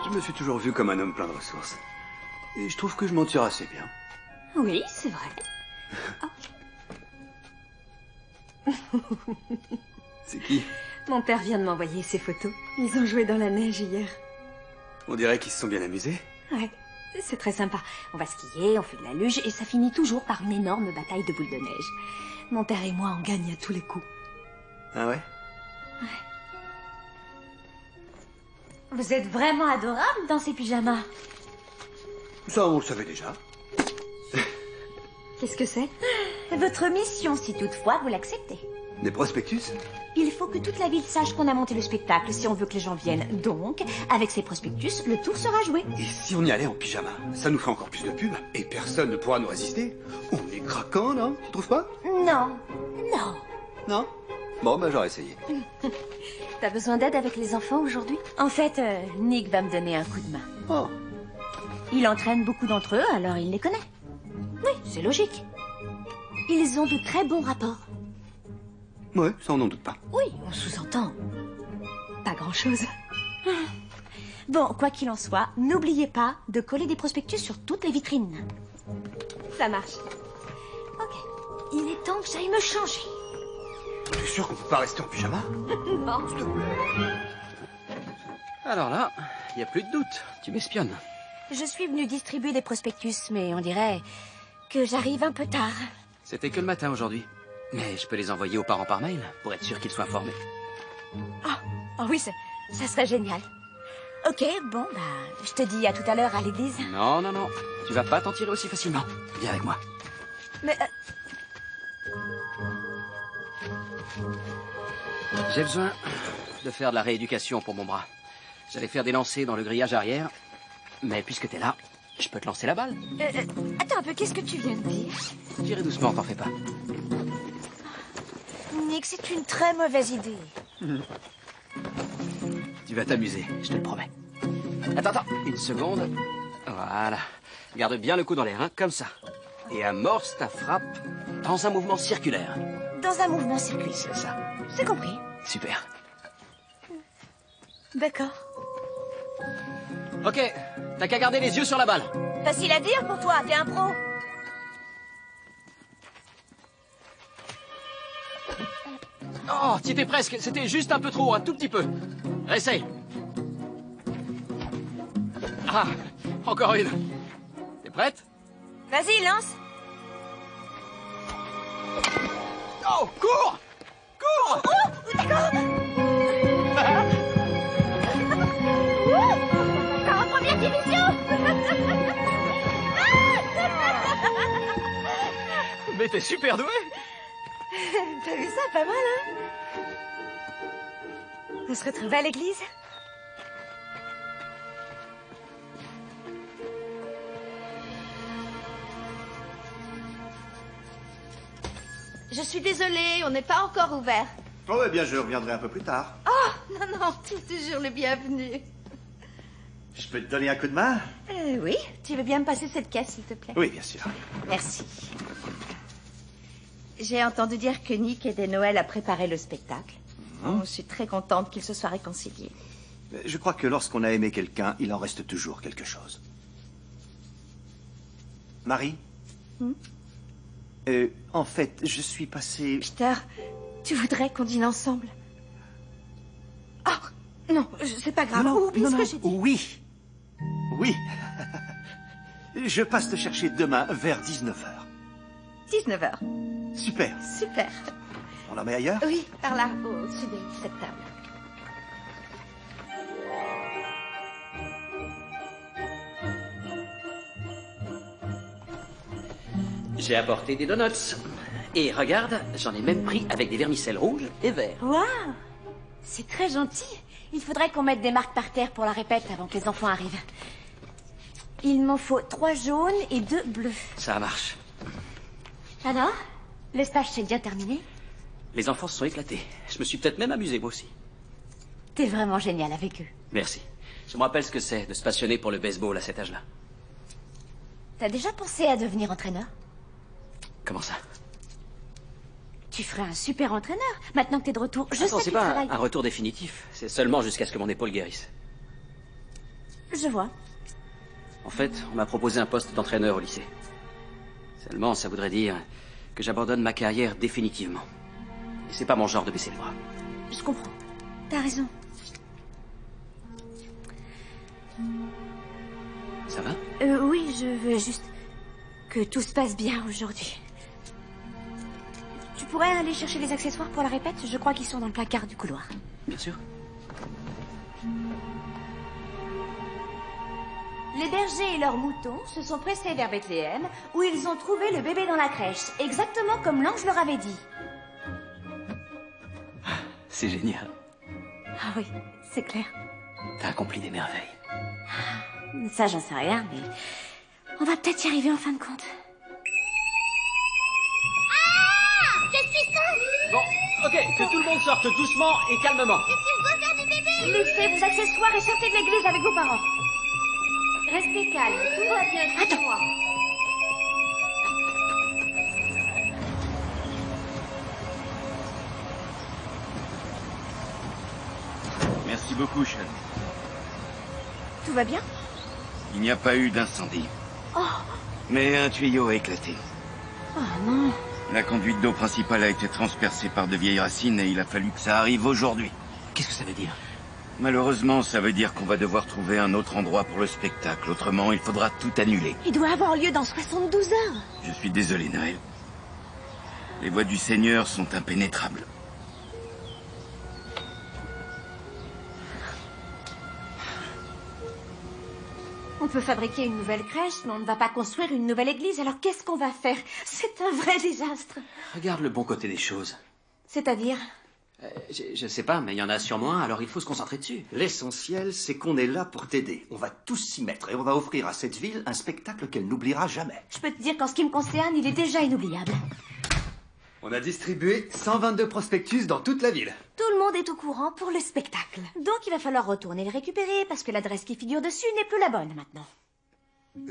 Je me suis toujours vu comme un homme plein de ressources. Et je trouve que je m'en tire assez bien. Oui, c'est vrai. C'est qui? Mon père vient de m'envoyer ses photos. Ils ont joué dans la neige hier. On dirait qu'ils se sont bien amusés. Ouais, c'est très sympa. On va skier, on fait de la luge et ça finit toujours par une énorme bataille de boules de neige. Mon père et moi, on gagne à tous les coups. Ah ouais? Vous êtes vraiment adorable dans ces pyjamas. Ça, on le savait déjà. Qu'est-ce que c'est? Votre mission, si toutefois vous l'acceptez. Des prospectus? Il faut que toute la ville sache qu'on a monté le spectacle si on veut que les gens viennent. Donc, avec ces prospectus, le tour sera joué. Et si on y allait en pyjama? Ça nous ferait encore plus de pub. Et personne ne pourra nous résister. On est craquants, non? Tu trouves pas? Non. Non. Non? Bon, ben j'aurais essayé. T'as besoin d'aide avec les enfants aujourd'hui? En fait, Nick va me donner un coup de main. Oh. Il entraîne beaucoup d'entre eux, alors il les connaît. Oui, c'est logique. Ils ont de très bons rapports. Ouais, ça on n'en doute pas. Oui, on sous-entend. Pas grand-chose. Bon, quoi qu'il en soit, n'oubliez pas de coller des prospectus sur toutes les vitrines. Ça marche. Ok. Il est temps que j'aille me changer. Tu es sûr qu'on peut pas rester en pyjama? Non. S'il te plaît. Alors là, il n'y a plus de doute. Tu m'espionnes. Je suis venue distribuer des prospectus, mais on dirait que j'arrive un peu tard. C'était que le matin aujourd'hui. Mais je peux les envoyer aux parents par mail, pour être sûr qu'ils soient informés. Oh oui, ça serait génial. Ok, bon, bah, je te dis à tout à l'heure à l'église. Non, non, non. Tu vas pas t'en tirer aussi facilement. Viens avec moi. Mais... J'ai besoin de faire de la rééducation pour mon bras. J'allais faire des lancers dans le grillage arrière. Mais puisque t'es là, je peux te lancer la balle. Attends un peu, qu'est-ce que tu viens de dire? J'irai doucement, t'en fais pas. Nick, c'est une très mauvaise idée. Tu vas t'amuser, je te le promets. Attends, une seconde. Voilà. Garde bien le coup dans l'air, hein, comme ça. Et amorce ta frappe dans un mouvement circulaire. Dans un mouvement circulaire. C'est ça. J'ai compris. Super. D'accord. Ok, t'as qu'à garder les yeux sur la balle. Facile à dire pour toi, t'es un pro. Oh, t'y étais presque. C'était juste un peu trop, un tout petit peu. Essaye. Ah, encore une. T'es prête? Vas-y, lance. Oh, cours! Cours! Oh, d'accord. Encore en première division. Mais t'es super doué. T'as vu ça, pas mal, hein? On se retrouve à l'église? Je suis désolée, on n'est pas encore ouvert. Oh, eh bien, je reviendrai un peu plus tard. Oh, non, tu es toujours le bienvenu. Je peux te donner un coup de main? Oui, tu veux bien me passer cette caisse, s'il te plaît? Oui, bien sûr. Merci. J'ai entendu dire que Nick aidait Noël à préparer le spectacle. Oh, je suis très contente qu'ils se soient réconciliés. Je crois que lorsqu'on a aimé quelqu'un, il en reste toujours quelque chose. Marie? En fait, je suis passé... Peter, tu voudrais qu'on dîne ensemble? Oh, non, c'est pas grave. Oublie ce que j'ai dit. Oui. Oui. Je passe te chercher demain vers 19h. 19h. Super. Super. On la met ailleurs? Oui, par là, au-dessus de cette table. J'ai apporté des donuts. Et regarde, j'en ai même pris avec des vermicelles rouges et verts. Waouh! C'est très gentil. Il faudrait qu'on mette des marques par terre pour la répète avant que les enfants arrivent. Il m'en faut 3 jaunes et 2 bleus. Ça marche. Alors? Le stage s'est bien terminé? Les enfants se sont éclatés. Je me suis peut-être même amusé, moi aussi. T'es vraiment génial avec eux. Merci. Je me rappelle ce que c'est de se passionner pour le baseball à cet âge-là. T'as déjà pensé à devenir entraîneur? Comment ça? Tu ferais un super entraîneur, maintenant que t'es de retour. Je sais c'est que tu pas travailles. un retour définitif. C'est seulement jusqu'à ce que mon épaule guérisse. Je vois. En fait, on m'a proposé un poste d'entraîneur au lycée. Seulement, ça voudrait dire que j'abandonne ma carrière définitivement. Et c'est pas mon genre de baisser le bras. Je comprends. T'as raison. Ça va? Oui, je veux juste que tout se passe bien aujourd'hui. Tu pourrais aller chercher les accessoires pour la répète? Je crois qu'ils sont dans le placard du couloir. Bien sûr. Les bergers et leurs moutons se sont pressés vers Bethléem, où ils ont trouvé le bébé dans la crèche, exactement comme l'ange leur avait dit. C'est génial. Ah oui, c'est clair. T'as accompli des merveilles. Ça, j'en sais rien, mais on va peut-être y arriver en fin de compte. Je suis seule. Bon, ok, que tout le monde sorte doucement et calmement. Je suis le beau-père du bébé. Laissez vos accessoires et sortez de l'église avec vos parents. Restez calme, tout va bien, attends-moi. Merci beaucoup, Sean. Tout va bien? Il n'y a pas eu d'incendie. Oh, Mais un tuyau a éclaté. oh non. La conduite d'eau principale a été transpercée par de vieilles racines et il a fallu que ça arrive aujourd'hui. Qu'est-ce que ça veut dire? Malheureusement, ça veut dire qu'on va devoir trouver un autre endroit pour le spectacle. Autrement, il faudra tout annuler. Il doit avoir lieu dans 72 heures. Je suis désolé, Noël. Les voies du Seigneur sont impénétrables. On peut fabriquer une nouvelle crèche, mais on ne va pas construire une nouvelle église. Alors qu'est-ce qu'on va faire? C'est un vrai désastre. Regarde le bon côté des choses. C'est-à-dire? Je sais pas, mais il y en a sûrement un, alors il faut se concentrer dessus. L'essentiel, c'est qu'on est là pour t'aider. On va tous s'y mettre et on va offrir à cette ville un spectacle qu'elle n'oubliera jamais. Je peux te dire qu'en ce qui me concerne, il est déjà inoubliable. On a distribué 122 prospectus dans toute la ville. Tout le monde est au courant pour le spectacle. Donc il va falloir retourner le récupérer parce que l'adresse qui figure dessus n'est plus la bonne maintenant.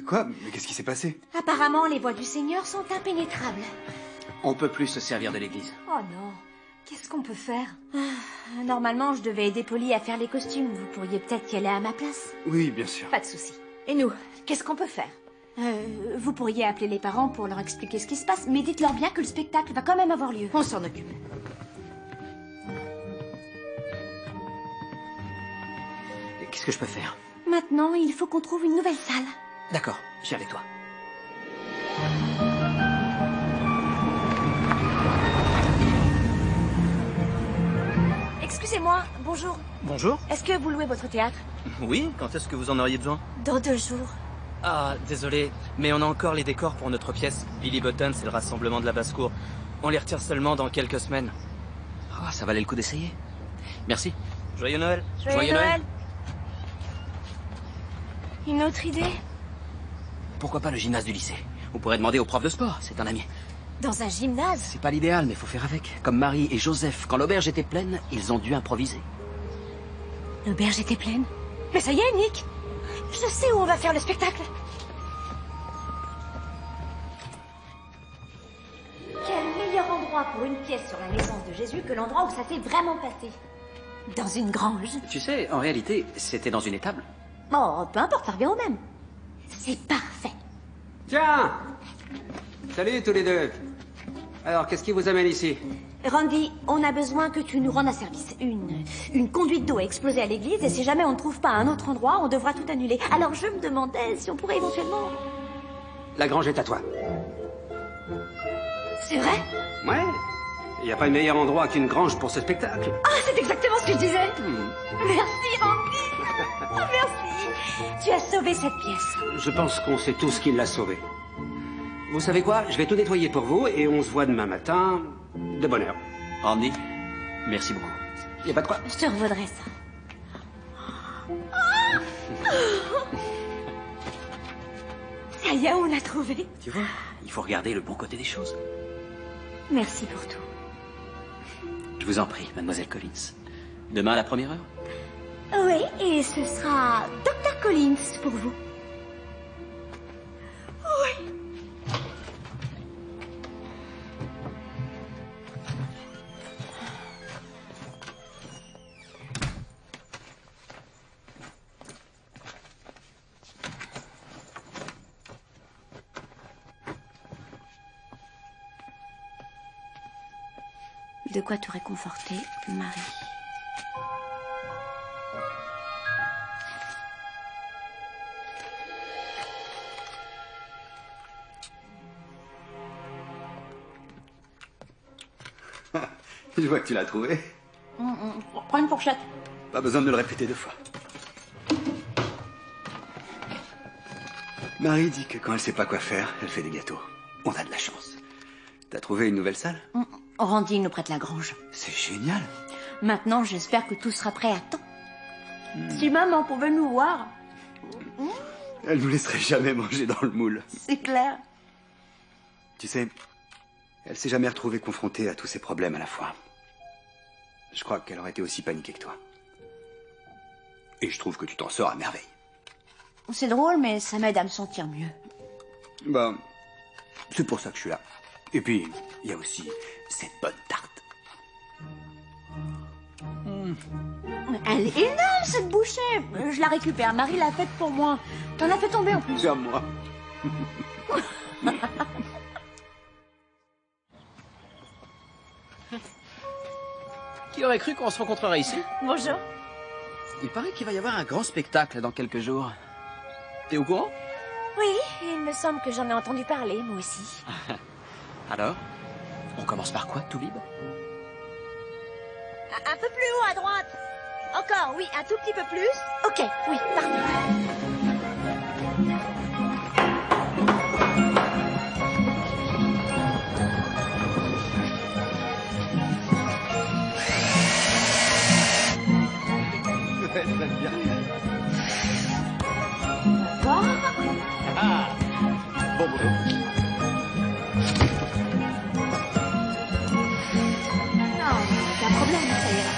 Quoi? Mais qu'est-ce qui s'est passé? Apparemment, les voies du Seigneur sont impénétrables. On peut plus se servir de l'église. Oh non. Qu'est-ce qu'on peut faire? Normalement, je devais aider Polly à faire les costumes. Vous pourriez peut-être y aller à ma place. Oui, bien sûr. Pas de souci. Et nous, qu'est-ce qu'on peut faire? Vous pourriez appeler les parents pour leur expliquer ce qui se passe, mais dites-leur bien que le spectacle va quand même avoir lieu. On s'en occupe. Qu'est-ce que je peux faire? Maintenant, il faut qu'on trouve une nouvelle salle. D'accord, je viens avec toi. Excusez-moi, bonjour. Bonjour. Est-ce que vous louez votre théâtre? Oui, quand est-ce que vous en auriez besoin? Dans 2 jours. Ah, désolé, mais on a encore les décors pour notre pièce. Billy Button, c'est le rassemblement de la basse-cour. On les retire seulement dans quelques semaines. Oh, ça valait le coup d'essayer. Merci. Joyeux Noël. Joyeux Noël. Une autre idée? Pourquoi pas le gymnase du lycée? Vous pourrez demander au prof de sport, c'est un ami. Dans un gymnase? C'est pas l'idéal, mais faut faire avec. Comme Marie et Joseph, quand l'auberge était pleine, ils ont dû improviser. L'auberge était pleine? Mais ça y est, Nick! Je sais où on va faire le spectacle. Quel meilleur endroit pour une pièce sur la naissance de Jésus que l'endroit où ça s'est vraiment passé? Dans une grange. Tu sais, en réalité, c'était dans une étable. Oh, peu importe, ça revient au même. C'est parfait. Tiens! Salut tous les deux. Alors, qu'est-ce qui vous amène ici? Randy, on a besoin que tu nous rendes un service. Une conduite d'eau a explosé à l'église et si jamais on ne trouve pas un autre endroit, on devra tout annuler. Alors je me demandais si on pourrait éventuellement... La grange est à toi. C'est vrai? Ouais. Il n'y a pas de meilleur endroit qu'une grange pour ce spectacle. Ah, c'est exactement ce que je disais. Merci, Randy. Oh, merci. Tu as sauvé cette pièce. Je pense qu'on sait tous qui l'a sauvé. Vous savez quoi? Je vais tout nettoyer pour vous et on se voit demain matin de bonne heure. Randy, merci beaucoup. Il n'y a pas de quoi. Je te revaudrai ça. Ça y est, on l'a trouvé. Tu vois, il faut regarder le bon côté des choses. Merci pour tout. Je vous en prie, mademoiselle Collins. Demain à la première heure? Oui, et ce sera Dr. Collins pour vous. Oui. De quoi te réconforter, Marie. Je vois que tu l'as trouvé. Prends une fourchette. Pas besoin de me le répéter 2 fois. Marie dit que quand elle sait pas quoi faire, elle fait des gâteaux. On a de la chance. T'as trouvé une nouvelle salle? Randy nous prête la grange. C'est génial. Maintenant, j'espère que tout sera prêt à temps. Si maman pouvait nous voir. Elle nous laisserait jamais manger dans le moule. C'est clair. Tu sais, elle s'est jamais retrouvée confrontée à tous ces problèmes à la fois. Je crois qu'elle aurait été aussi paniquée que toi. Et je trouve que tu t'en sors à merveille. C'est drôle, mais ça m'aide à me sentir mieux. Ben, c'est pour ça que je suis là. Et puis, il y a aussi cette bonne tarte. Elle est énorme, cette bouchée. Je la récupère. Marie l'a faite pour moi. T'en as fait tomber en plus. C'est à moi. Qui aurait cru qu'on se rencontrerait ici? Bonjour. Il paraît qu'il va y avoir un grand spectacle dans quelques jours. T'es au courant? Oui, il me semble que j'en ai entendu parler, moi aussi. Alors? On commence par quoi, tout libre? Un peu plus haut à droite. Encore, oui, un tout petit peu plus. Ok, oui, parfait. Bon boulot. Non, aucun problème, ça ira.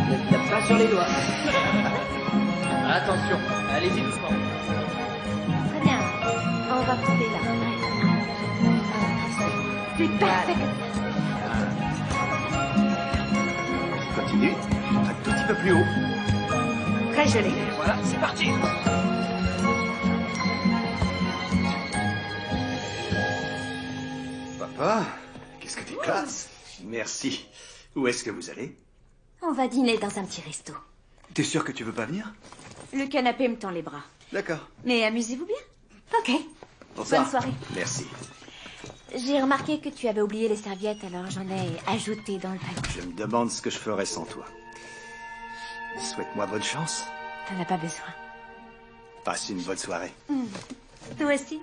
Ne tape pas sur les doigts. Attention, allez-y doucement. Très bien. On va tomber là. C'est parfait. Continue. Un tout petit peu plus haut. Très joli. Et voilà, c'est parti. Papa, qu'est-ce que t'es classe. Merci. Où est-ce que vous allez? On va dîner dans un petit resto. T'es sûr que tu veux pas venir? Le canapé me tend les bras. D'accord. Mais amusez-vous bien. Ok. Bonsoir. Bonne soirée. Merci. J'ai remarqué que tu avais oublié les serviettes, alors j'en ai ajouté dans le panier. Je me demande ce que je ferais sans toi. Souhaite-moi bonne chance. T'en as pas besoin. Passe une bonne soirée. Toi aussi.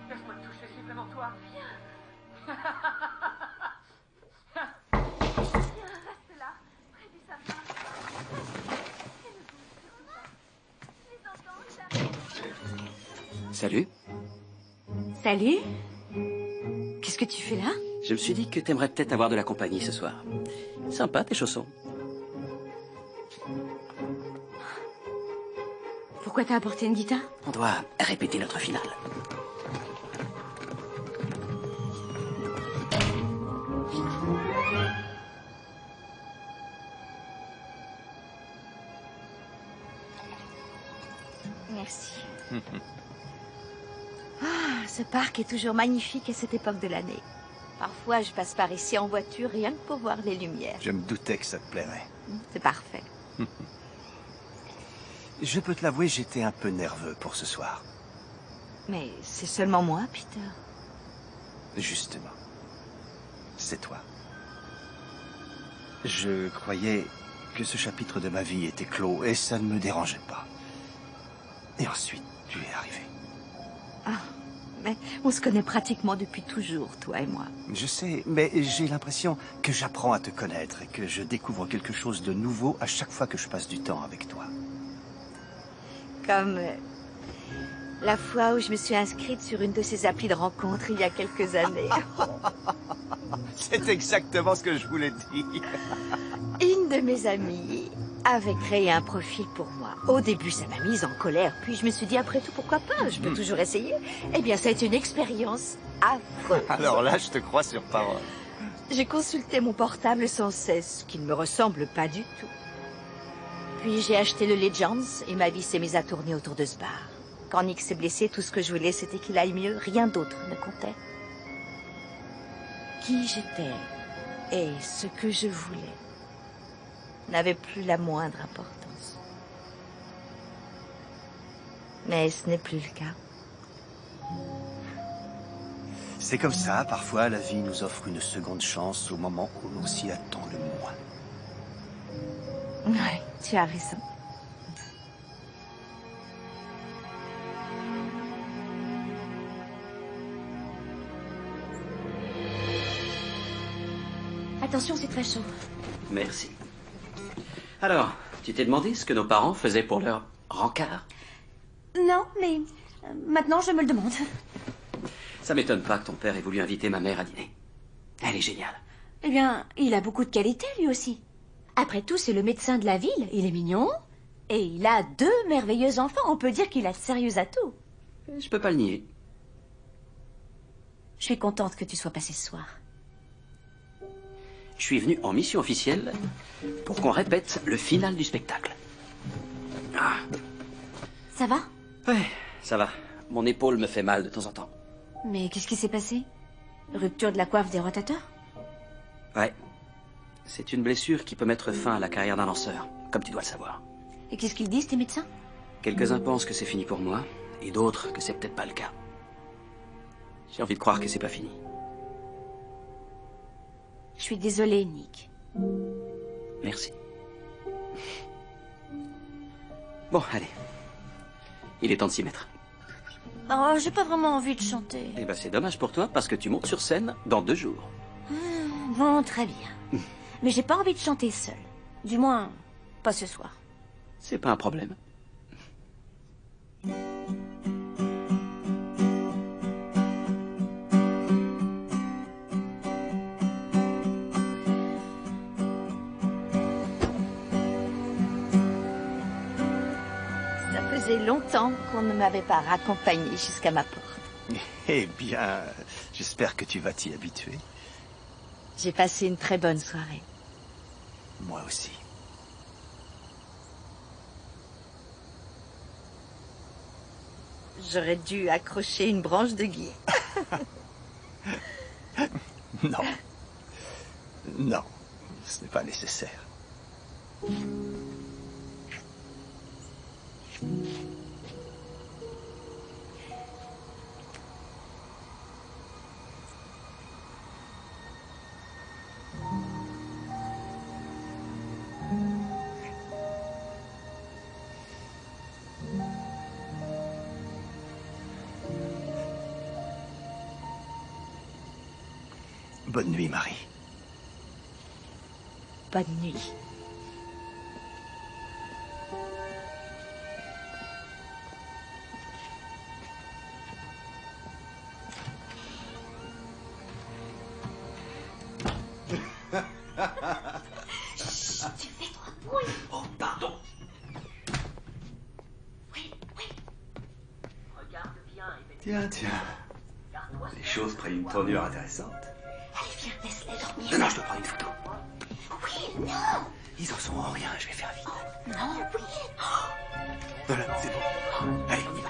Laisse-moi te toucher, c'est vraiment toi. Viens. Viens, reste là, près du sapin. Salut. Salut. Qu'est-ce que tu fais là? Je me suis dit que t'aimerais peut-être avoir de la compagnie ce soir. Sympa tes chaussons. Pourquoi t'as apporté une guitare? On doit répéter notre finale. Merci. Ah, ce parc est toujours magnifique à cette époque de l'année. Parfois, je passe par ici en voiture rien que pour voir les lumières. Je me doutais que ça te plairait. C'est parfait. Je peux te l'avouer, j'étais un peu nerveux pour ce soir. Mais c'est seulement moi, Peter. Justement. C'est toi. Je croyais que ce chapitre de ma vie était clos et ça ne me dérangeait pas. Et ensuite, tu es arrivé. Ah, mais on se connaît pratiquement depuis toujours, toi et moi. Je sais, mais j'ai l'impression que j'apprends à te connaître et que je découvre quelque chose de nouveau à chaque fois que je passe du temps avec toi. Comme la fois où je me suis inscrite sur une de ces applis de rencontres il y a quelques années. C'est exactement ce que je voulais dire. Une de mes amies avait créé un profil pour moi. Au début, ça m'a mise en colère, puis je me suis dit, après tout, pourquoi pas? Je peux toujours essayer. Eh bien, ça a été une expérience affreuse. Alors là, je te crois sur parole. J'ai consulté mon portable sans cesse, ce qui ne me ressemble pas du tout. Puis j'ai acheté le Legends et ma vie s'est mise à tourner autour de ce bar. Quand Nick s'est blessé, tout ce que je voulais, c'était qu'il aille mieux. Rien d'autre ne comptait. Qui j'étais et ce que je voulais n'avait plus la moindre importance. Mais ce n'est plus le cas. C'est comme ça, parfois, la vie nous offre une seconde chance au moment où l'on s'y attend le moins. Ouais, tu as raison. Attention, c'est très chaud. Merci. Alors, tu t'es demandé ce que nos parents faisaient pour leur rencard? Non, mais maintenant je me le demande. Ça m'étonne pas que ton père ait voulu inviter ma mère à dîner. Elle est géniale. Eh bien, il a beaucoup de qualités, lui aussi. Après tout, c'est le médecin de la ville. Il est mignon. Et il a 2 merveilleux enfants. On peut dire qu'il a sérieux atout. Je peux pas le nier. Je suis contente que tu sois passé ce soir. Je suis venu en mission officielle pour qu'on répète le final du spectacle. Ah. Ça va? Ouais, ça va. Mon épaule me fait mal de temps en temps. Mais qu'est-ce qui s'est passé? Rupture de la coiffe des rotateurs? Ouais. C'est une blessure qui peut mettre fin à la carrière d'un lanceur, comme tu dois le savoir. Et qu'est-ce qu'ils disent, tes médecins? Quelques-uns pensent que c'est fini pour moi, et d'autres que c'est peut-être pas le cas. J'ai envie de croire que c'est pas fini. Je suis désolée, Nick. Merci. Bon, allez. Il est temps de s'y mettre. Oh, j'ai pas vraiment envie de chanter. Eh ben, c'est dommage pour toi, parce que tu montes sur scène dans 2 jours. Bon, très bien. Mais j'ai pas envie de chanter seule. Du moins, pas ce soir. C'est pas un problème. Ça faisait longtemps qu'on ne m'avait pas raccompagnée jusqu'à ma porte. Eh bien, j'espère que tu vas t'y habituer. J'ai passé une très bonne soirée. Moi aussi. J'aurais dû accrocher une branche de gui. Non. Non, ce n'est pas nécessaire. Bonne nuit, Marie. Bonne nuit. Tiens, tiens. Les choses prennent une tournure intéressante. Allez, viens, laisse-les dormir. Non, non, je dois prendre une photo. Oui, non. Ils en sauront rien, je vais faire vite. Non, oui. Voilà, c'est bon. Allez, on y va.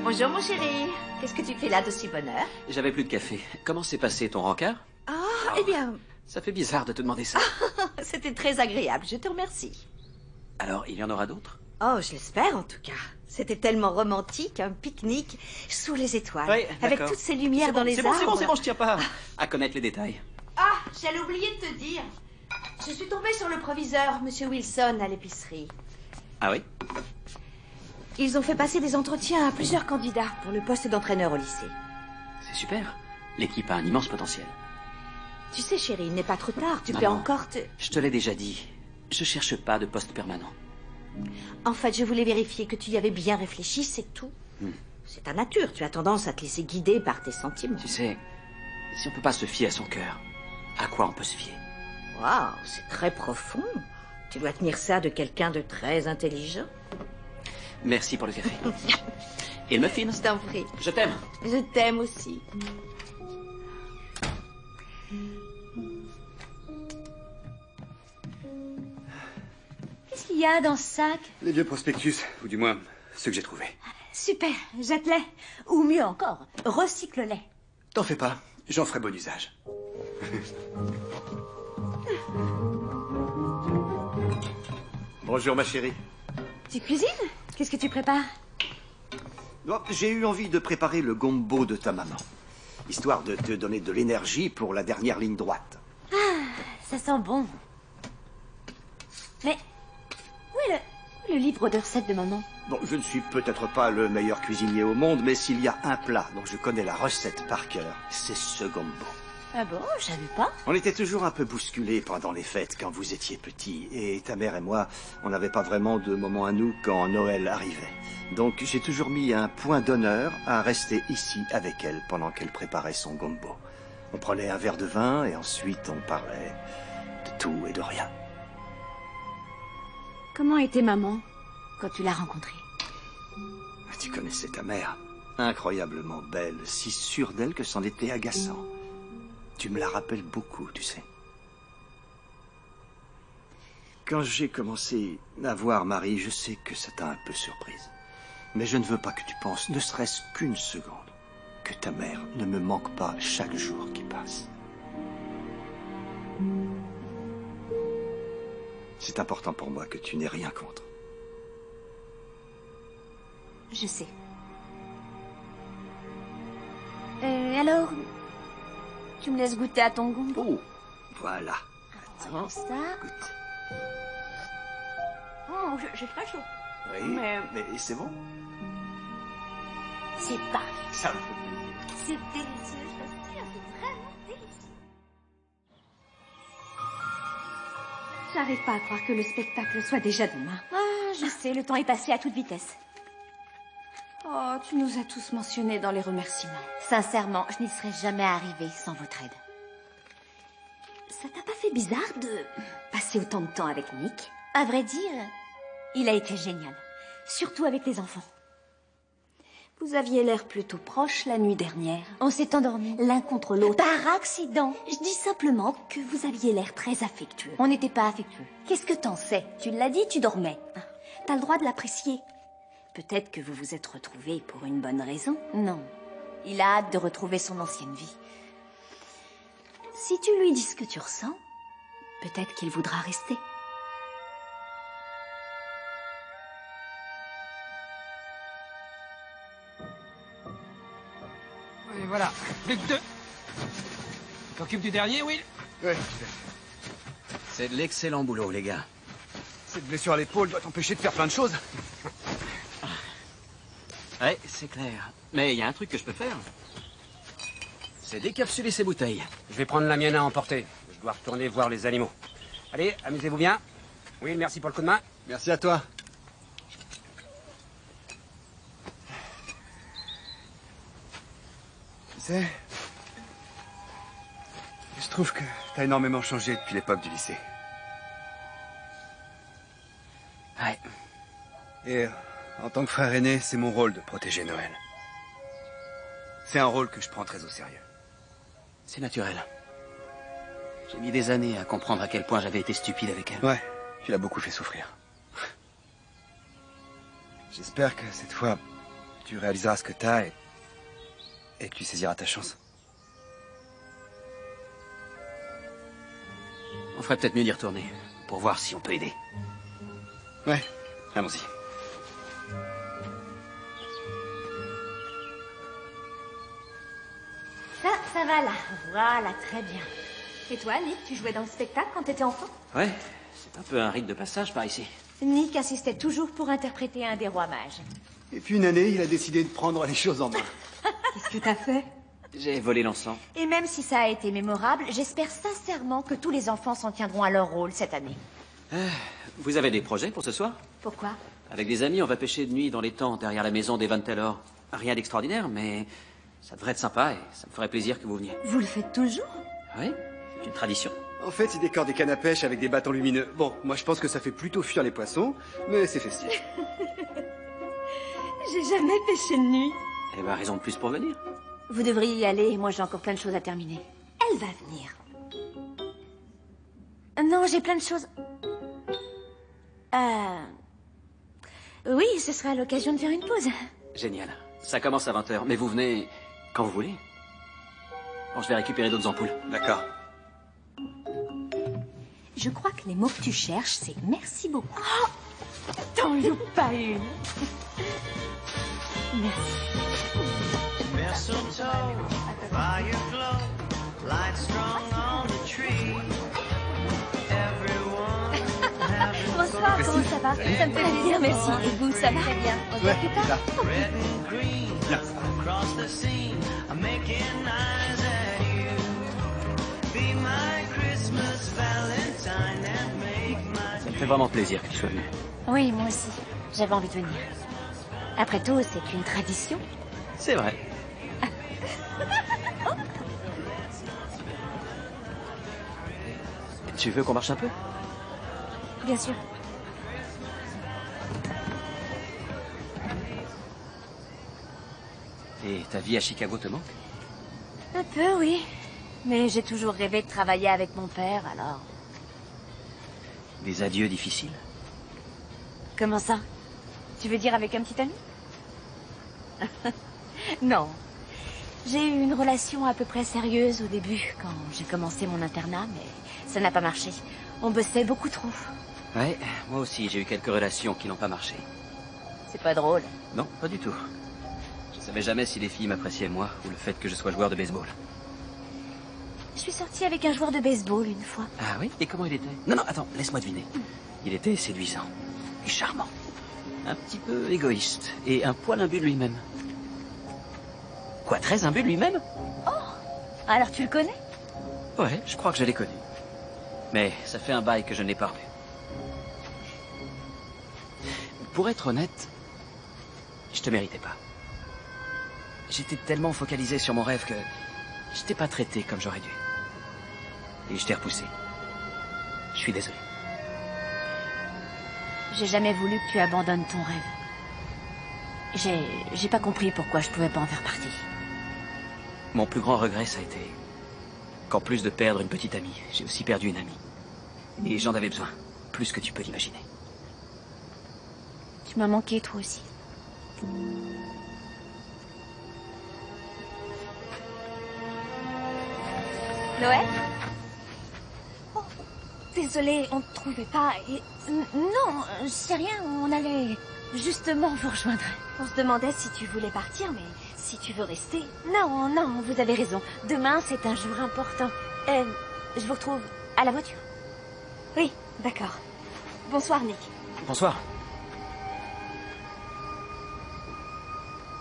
Bonjour, mon chéri. Qu'est-ce que tu fais là de si bonne heure? J'avais plus de café. Comment s'est passé ton rencard? Ah, eh bien... Ça fait bizarre de te demander ça. C'était très agréable, je te remercie. Alors, il y en aura d'autres? Oh, je l'espère en tout cas. C'était tellement romantique, un pique-nique sous les étoiles, Oui, avec d'accord. toutes ces lumières dans les C'est bon, arbres. c'est bon, je tiens pas à connaître les détails. Ah, j'allais oublier de te dire. Je suis tombée sur le proviseur, Monsieur Wilson, à l'épicerie. Ah oui? Ils ont fait passer des entretiens à plusieurs candidats pour le poste d'entraîneur au lycée. C'est super. L'équipe a un immense potentiel. Tu sais, chérie, il n'est pas trop tard. Tu peux Maman, encore te... Je te l'ai déjà dit. Je cherche pas de poste permanent. En fait, je voulais vérifier que tu y avais bien réfléchi, c'est tout. C'est ta nature. Tu as tendance à te laisser guider par tes sentiments. Tu sais, si on peut pas se fier à son cœur, à quoi on peut se fier? Waouh, c'est très profond. Tu dois tenir ça de quelqu'un de très intelligent. Merci pour le café. Et le muffin? Je t'en prie. Je t'aime. Je t'aime aussi. Qu'est-ce qu'il y a dans ce sac? Les vieux prospectus, ou du moins ceux que j'ai trouvés. Super, jette-les. Ou mieux encore, recycle-les. T'en fais pas, j'en ferai bon usage. Bonjour, ma chérie. Tu cuisines? Qu'est-ce que tu prépares? Bon, j'ai eu envie de préparer le gombo de ta maman, histoire de te donner de l'énergie pour la dernière ligne droite. Ah, ça sent bon. Mais où est le livre de recettes de maman? Bon, je ne suis peut-être pas le meilleur cuisinier au monde, mais s'il y a un plat dont je connais la recette par cœur, c'est ce gombo. Ah bon, je savais pas. On était toujours un peu bousculés pendant les fêtes quand vous étiez petits, et ta mère et moi, on n'avait pas vraiment de moment à nous quand Noël arrivait. Donc j'ai toujours mis un point d'honneur à rester ici avec elle pendant qu'elle préparait son gombo. On prenait un verre de vin et ensuite on parlait de tout et de rien. Comment était maman quand tu l'as rencontrée? Tu connaissais ta mère, incroyablement belle, si sûre d'elle que c'en était agaçant. Tu me la rappelles beaucoup, tu sais. Quand j'ai commencé à voir Marie, je sais que ça t'a un peu surprise. Mais je ne veux pas que tu penses, ne serait-ce qu'une seconde, que ta mère ne me manque pas chaque jour qui passe. C'est important pour moi que tu n'aies rien contre. Je sais. Alors, tu me laisses goûter à ton gombo? Oh, voilà. Attends, ça. Goûte. Oh, j'ai très chaud. Oui, Mais- mais c'est bon. C'est parfait. Ça me fait plaisir. C'est délicieux, je t'assure, c'est vraiment délicieux. J'arrive pas à croire que le spectacle soit déjà demain. Ah, je sais, le temps est passé à toute vitesse. Oh, tu nous as tous mentionnés dans les remerciements. Sincèrement, je n'y serais jamais arrivée sans votre aide. Ça t'a pas fait bizarre de passer autant de temps avec Nick? À vrai dire, il a été génial. Surtout avec les enfants. Vous aviez l'air plutôt proches la nuit dernière. On s'est endormis l'un contre l'autre. Par accident. Je dis simplement que vous aviez l'air très affectueux. On n'était pas affectueux. Qu'est-ce que t'en sais? Tu l'as dit, tu dormais. T'as le droit de l'apprécier. Peut-être que vous vous êtes retrouvés pour une bonne raison. Non. Il a hâte de retrouver son ancienne vie. Si tu lui dis ce que tu ressens, peut-être qu'il voudra rester. Et voilà, plus que 2. T'occupes du dernier, Will? Oui. C'est de l'excellent boulot, les gars. Cette blessure à l'épaule doit t'empêcher de faire plein de choses. Ouais, c'est clair. Mais il y a un truc que je peux faire. c'est décapsuler ces bouteilles. Je vais prendre la mienne à emporter. Je dois retourner voir les animaux. Allez, amusez-vous bien. Oui, merci pour le coup de main. Merci à toi. Tu sais, je trouve que t'as énormément changé depuis l'époque du lycée. Ouais. Et en tant que frère aîné, c'est mon rôle de protéger Noël. C'est un rôle que je prends très au sérieux. C'est naturel. J'ai mis des années à comprendre à quel point j'avais été stupide avec elle. Ouais, tu l'as beaucoup fait souffrir. J'espère que cette fois, tu réaliseras ce que t'as et que tu saisiras ta chance. On ferait peut-être mieux d'y retourner, pour voir si on peut aider. Ouais, allons-y. Ça va là. Voilà, très bien. Et toi, Nick, tu jouais dans le spectacle quand t'étais enfant? Ouais, c'est un peu un rite de passage par ici. Nick insistait toujours pour interpréter un des rois mages. Et puis une année, il a décidé de prendre les choses en main. Qu'est-ce que t'as fait? J'ai volé l'encens. Et même si ça a été mémorable, j'espère sincèrement que tous les enfants s'en tiendront à leur rôle cette année. Vous avez des projets pour ce soir? Pourquoi? Avec des amis, on va pêcher de nuit dans les temps derrière la maison des Van Taylor. Rien d'extraordinaire, mais ça devrait être sympa et ça me ferait plaisir que vous veniez. Vous le faites toujours? Oui, c'est une tradition. En fait, ils décorent des cannes à pêche avec des bâtons lumineux. Bon, moi je pense que ça fait plutôt fuir les poissons, mais c'est festif. J'ai jamais pêché de nuit. Eh ben, raison de plus pour venir. Vous devriez y aller, moi j'ai encore plein de choses à terminer. Elle va venir. Non, j'ai plein de choses. Oui, ce sera l'occasion de faire une pause. Génial. Ça commence à 20h, mais vous venez quand vous voulez. Bon, je vais récupérer d'autres ampoules. D'accord. Je crois que les mots que tu cherches, c'est merci beaucoup. Oh, t'en loupes pas une. Merci. Mistletoe, fire glow, light strong on the tree. Bonsoir, comment ça va? Ça me fait plaisir, merci. Et vous, ça va? Très bien. On se voit plus tard. Red and green, across the scene, I'm making eyes at you. Be my Christmas Valentine and make my... Ça me fait vraiment plaisir que tu sois venu. Oui, moi aussi. J'avais envie de venir. Après tout, c'est une tradition. C'est vrai. Tu veux qu'on marche un peu? Bien sûr. Et ta vie à Chicago te manque? Un peu, oui. Mais j'ai toujours rêvé de travailler avec mon père, alors... Des adieux difficiles? Comment ça? Tu veux dire avec un petit ami? Non. J'ai eu une relation à peu près sérieuse au début, quand j'ai commencé mon internat, mais ça n'a pas marché. On bossait beaucoup trop. Ouais, moi aussi, j'ai eu quelques relations qui n'ont pas marché. C'est pas drôle. Non, pas du tout. Je savais jamais si les filles m'appréciaient moi, ou le fait que je sois joueur de baseball. Je suis sortie avec un joueur de baseball une fois. Ah oui? Et comment il était? Non, non, attends, laisse-moi deviner. Il était séduisant et charmant. Un petit peu égoïste et un poil imbu de lui-même. Quoi, très imbu de lui-même? Oh! Alors tu le connais? Ouais, je crois que je l'ai connu. Mais ça fait un bail que je ne l'ai pas revu. Pour être honnête, je te méritais pas. J'étais tellement focalisé sur mon rêve que je t'ai pas traité comme j'aurais dû. Et je t'ai repoussé. Je suis désolé. J'ai jamais voulu que tu abandonnes ton rêve. J'ai pas compris pourquoi je pouvais pas en faire partie. Mon plus grand regret, ça a été qu'en plus de perdre une petite amie, j'ai aussi perdu une amie. Et j'en avais besoin, plus que tu peux l'imaginer. Tu m'as manqué, toi aussi. Noël? Oh, désolée, on te trouvait pas et... Non, c'est rien, on allait justement vous rejoindre. On se demandait si tu voulais partir, mais si tu veux rester... Non, non, vous avez raison. Demain, c'est un jour important. Je vous retrouve à la voiture. Oui, d'accord. Bonsoir, Nick. Bonsoir.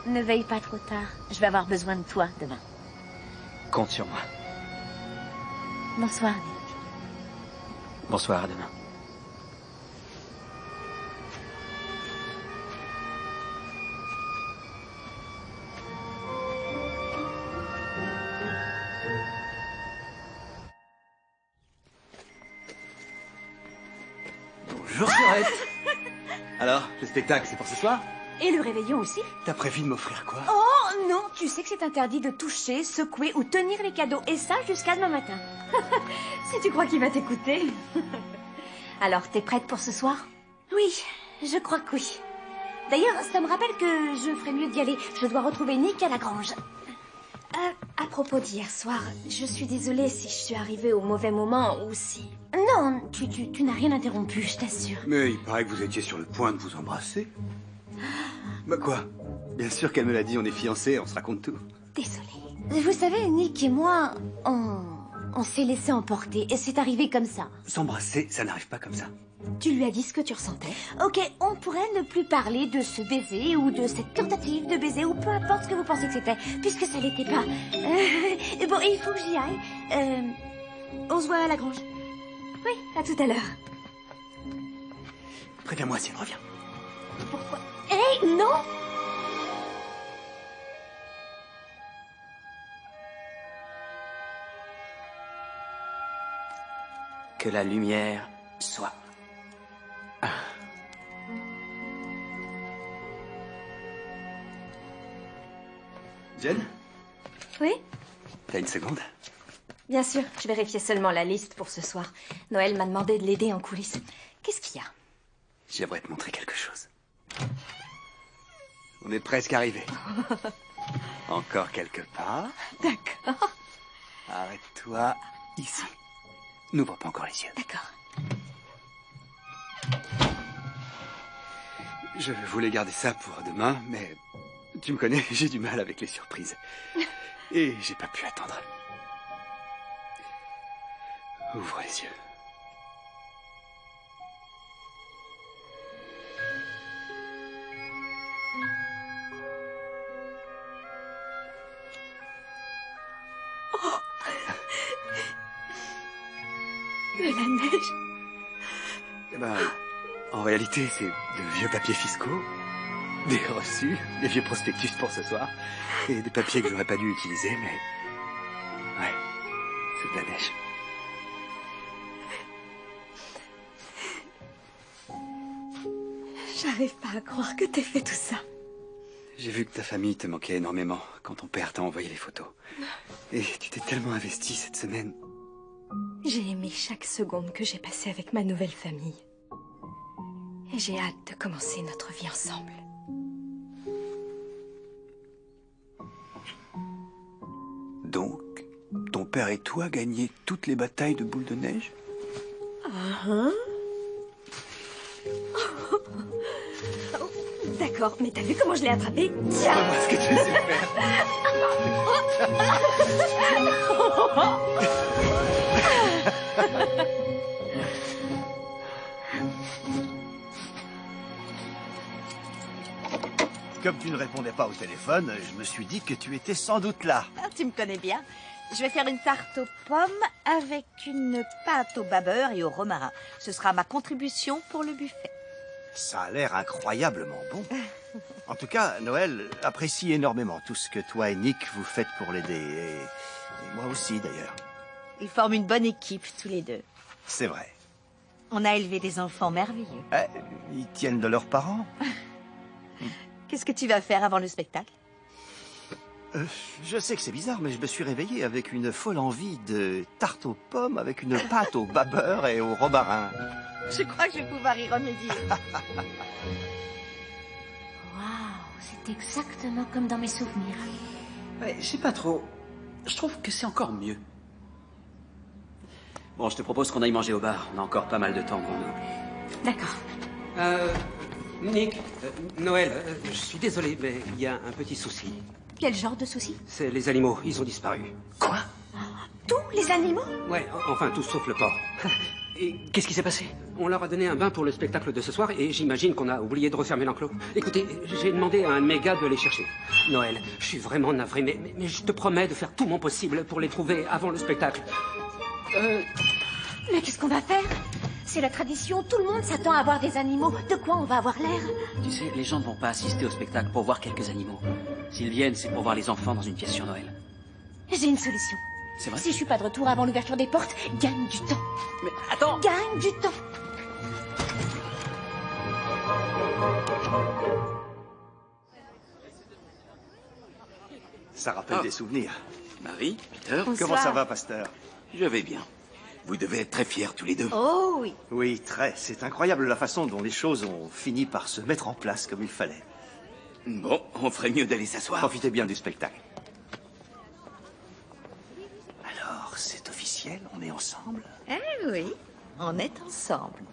Ne veille pas trop tard. Je vais avoir besoin de toi demain. Compte sur moi. Bonsoir, Nick. Bonsoir, à demain. Bonjour, Sorette. Alors, le spectacle, c'est pour ce soir? Et le réveillon aussi? T'as prévu de m'offrir quoi? Oh non, tu sais que c'est interdit de toucher, secouer ou tenir les cadeaux. Et ça jusqu'à demain matin. Si tu crois qu'il va t'écouter. Alors, t'es prête pour ce soir? Oui, je crois que oui. D'ailleurs, ça me rappelle que je ferais mieux d'y aller. Je dois retrouver Nick à la grange. À propos d'hier soir, je suis désolée si je suis arrivée au mauvais moment ou si... Non, tu n'as rien interrompu, je t'assure. Mais il paraît que vous étiez sur le point de vous embrasser. Bah quoi? Bien sûr qu'elle me l'a dit, on est fiancés, on se raconte tout. Désolée. Vous savez, Nick et moi, on s'est laissé emporter et c'est arrivé comme ça. S'embrasser, ça n'arrive pas comme ça. Tu lui as dit ce que tu ressentais? Ok, on pourrait ne plus parler de ce baiser ou de cette tentative de baiser ou peu importe ce que vous pensez que c'était, puisque ça l'était pas. Bon, il faut que j'y aille. On se voit à la grange. Oui, à tout à l'heure. Préviens-moi si elle revient. Pourquoi? Hey, non! Que la lumière soit. Jen? Oui? T'as une seconde? Bien sûr, je vérifiais seulement la liste pour ce soir. Noël m'a demandé de l'aider en coulisses. Qu'est-ce qu'il y a? J'aimerais te montrer quelque chose. On est presque arrivé. Encore quelques pas. D'accord. Arrête-toi ici. N'ouvre pas encore les yeux. D'accord. Je voulais garder ça pour demain, mais tu me connais, j'ai du mal avec les surprises. Et j'ai pas pu attendre. Ouvre les yeux. De la neige. Eh ben, en réalité, c'est de vieux papiers fiscaux, des reçus, des vieux prospectus pour ce soir, et des papiers que j'aurais pas dû utiliser, mais... Ouais, c'est de la neige. J'arrive pas à croire que t'aies fait tout ça. J'ai vu que ta famille te manquait énormément quand ton père t'a envoyé les photos. Et tu t'es tellement investi cette semaine. J'ai aimé chaque seconde que j'ai passée avec ma nouvelle famille. Et j'ai hâte de commencer notre vie ensemble. Donc, ton père et toi gagnez toutes les batailles de boules de neige? D'accord, mais t'as vu comment je l'ai attrapé? Tiens! Montre-moi ce que tu sais Comme tu ne répondais pas au téléphone, je me suis dit que tu étais sans doute là. Ah, tu me connais bien. Je vais faire une tarte aux pommes avec une pâte au babeur et au romarin. Ce sera ma contribution pour le buffet. Ça a l'air incroyablement bon. En tout cas, Noël apprécie énormément tout ce que toi et Nick vous faites pour l'aider. Et moi aussi, d'ailleurs. Ils forment une bonne équipe, tous les deux. C'est vrai. On a élevé des enfants merveilleux. Ils tiennent de leurs parents. Qu'est-ce que tu vas faire avant le spectacle? Je sais que c'est bizarre, mais je me suis réveillé avec une folle envie de tarte aux pommes avec une pâte au babeur et au romarin. Je crois que je vais pouvoir y remédier. Waouh, c'est exactement comme dans mes souvenirs. Ouais, je sais pas trop. Je trouve que c'est encore mieux. Bon, je te propose qu'on aille manger au bar. On a encore pas mal de temps pour nous. D'accord. Nick, Noël, je suis désolé, mais il y a un petit souci. Quel genre de souci? C'est les animaux, ils ont disparu. Tous les animaux? Ouais, enfin, tout sauf le porc. Et qu'est-ce qui s'est passé? On leur a donné un bain pour le spectacle de ce soir et j'imagine qu'on a oublié de refermer l'enclos. Écoutez, j'ai demandé à un de mes gars de les chercher. Noël, je suis vraiment navré, mais je te promets de faire tout mon possible pour les trouver avant le spectacle. Mais qu'est-ce qu'on va faire? C'est la tradition, tout le monde s'attend à voir des animaux. De quoi on va avoir l'air? Tu sais, les gens ne vont pas assister au spectacle pour voir quelques animaux. S'ils viennent, c'est pour voir les enfants dans une pièce sur Noël. J'ai une solution. C'est vrai? Si je suis pas de retour avant l'ouverture des portes, gagne du temps. Mais attends! Gagne du temps. Ça rappelle des souvenirs. Marie, Peter. Comment ça va, pasteur? Je vais bien. Vous devez être très fiers tous les deux. Oh oui. Oui, très. C'est incroyable la façon dont les choses ont fini par se mettre en place comme il fallait. Bon, on ferait mieux d'aller s'asseoir. Profitez bien du spectacle. Alors, c'est officiel, on est ensemble? Eh oui, on est ensemble.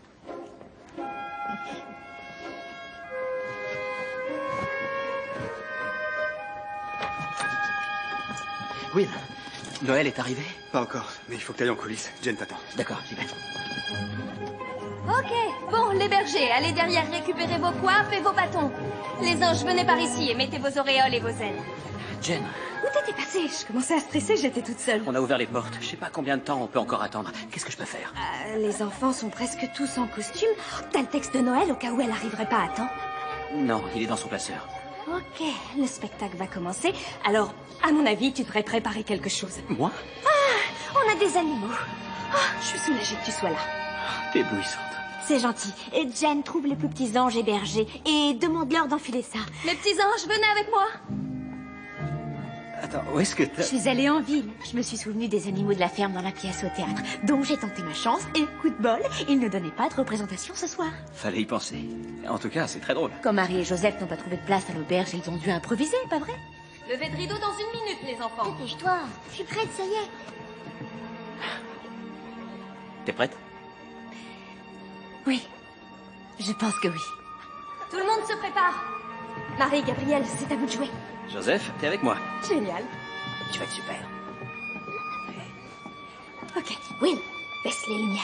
Will, Noël est arrivé? Pas encore, mais il faut que tu ailles en coulisses. Jen t'attend. D'accord, j'y vais. Ok, bon, les bergers, allez derrière récupérer vos coiffes et vos bâtons. Les anges, venez par ici et mettez vos auréoles et vos ailes. Jen, Où t'étais passée? Je commençais à stresser, j'étais toute seule. on a ouvert les portes. Je sais pas combien de temps on peut encore attendre. Qu'est-ce que je peux faire? Les enfants sont presque tous en costume. T'as le texte de Noël au cas où elle arriverait pas à temps. Non, il est dans son placeur. Ok, le spectacle va commencer. Alors, à mon avis, tu devrais préparer quelque chose. Moi? On a des animaux. Ah, je suis soulagée que tu sois là. T'es éblouissante. C'est gentil. Et Jen, trouve les plus petits anges et bergers et demande-leur d'enfiler ça. Mes petits anges, venez avec moi. Attends, où est-ce que Je suis allée en ville. Je me suis souvenue des animaux de la ferme dans la pièce au théâtre. Donc j'ai tenté ma chance et coup de bol, ils ne donnaient pas de représentation ce soir. Fallait y penser. En tout cas, c'est très drôle. Comme Marie et Joseph n'ont pas trouvé de place à l'auberge, ils ont dû improviser, pas vrai? Levez de rideau dans 1 minute, les enfants. Dépêche-toi, je suis prête, ça y est. T'es prête? Oui, je pense que oui. Tout le monde se prépare. Marie, Gabriel, c'est à vous de jouer. Joseph, t'es avec moi. Génial. Tu vas être super. Ok, Will, baisse les lumières.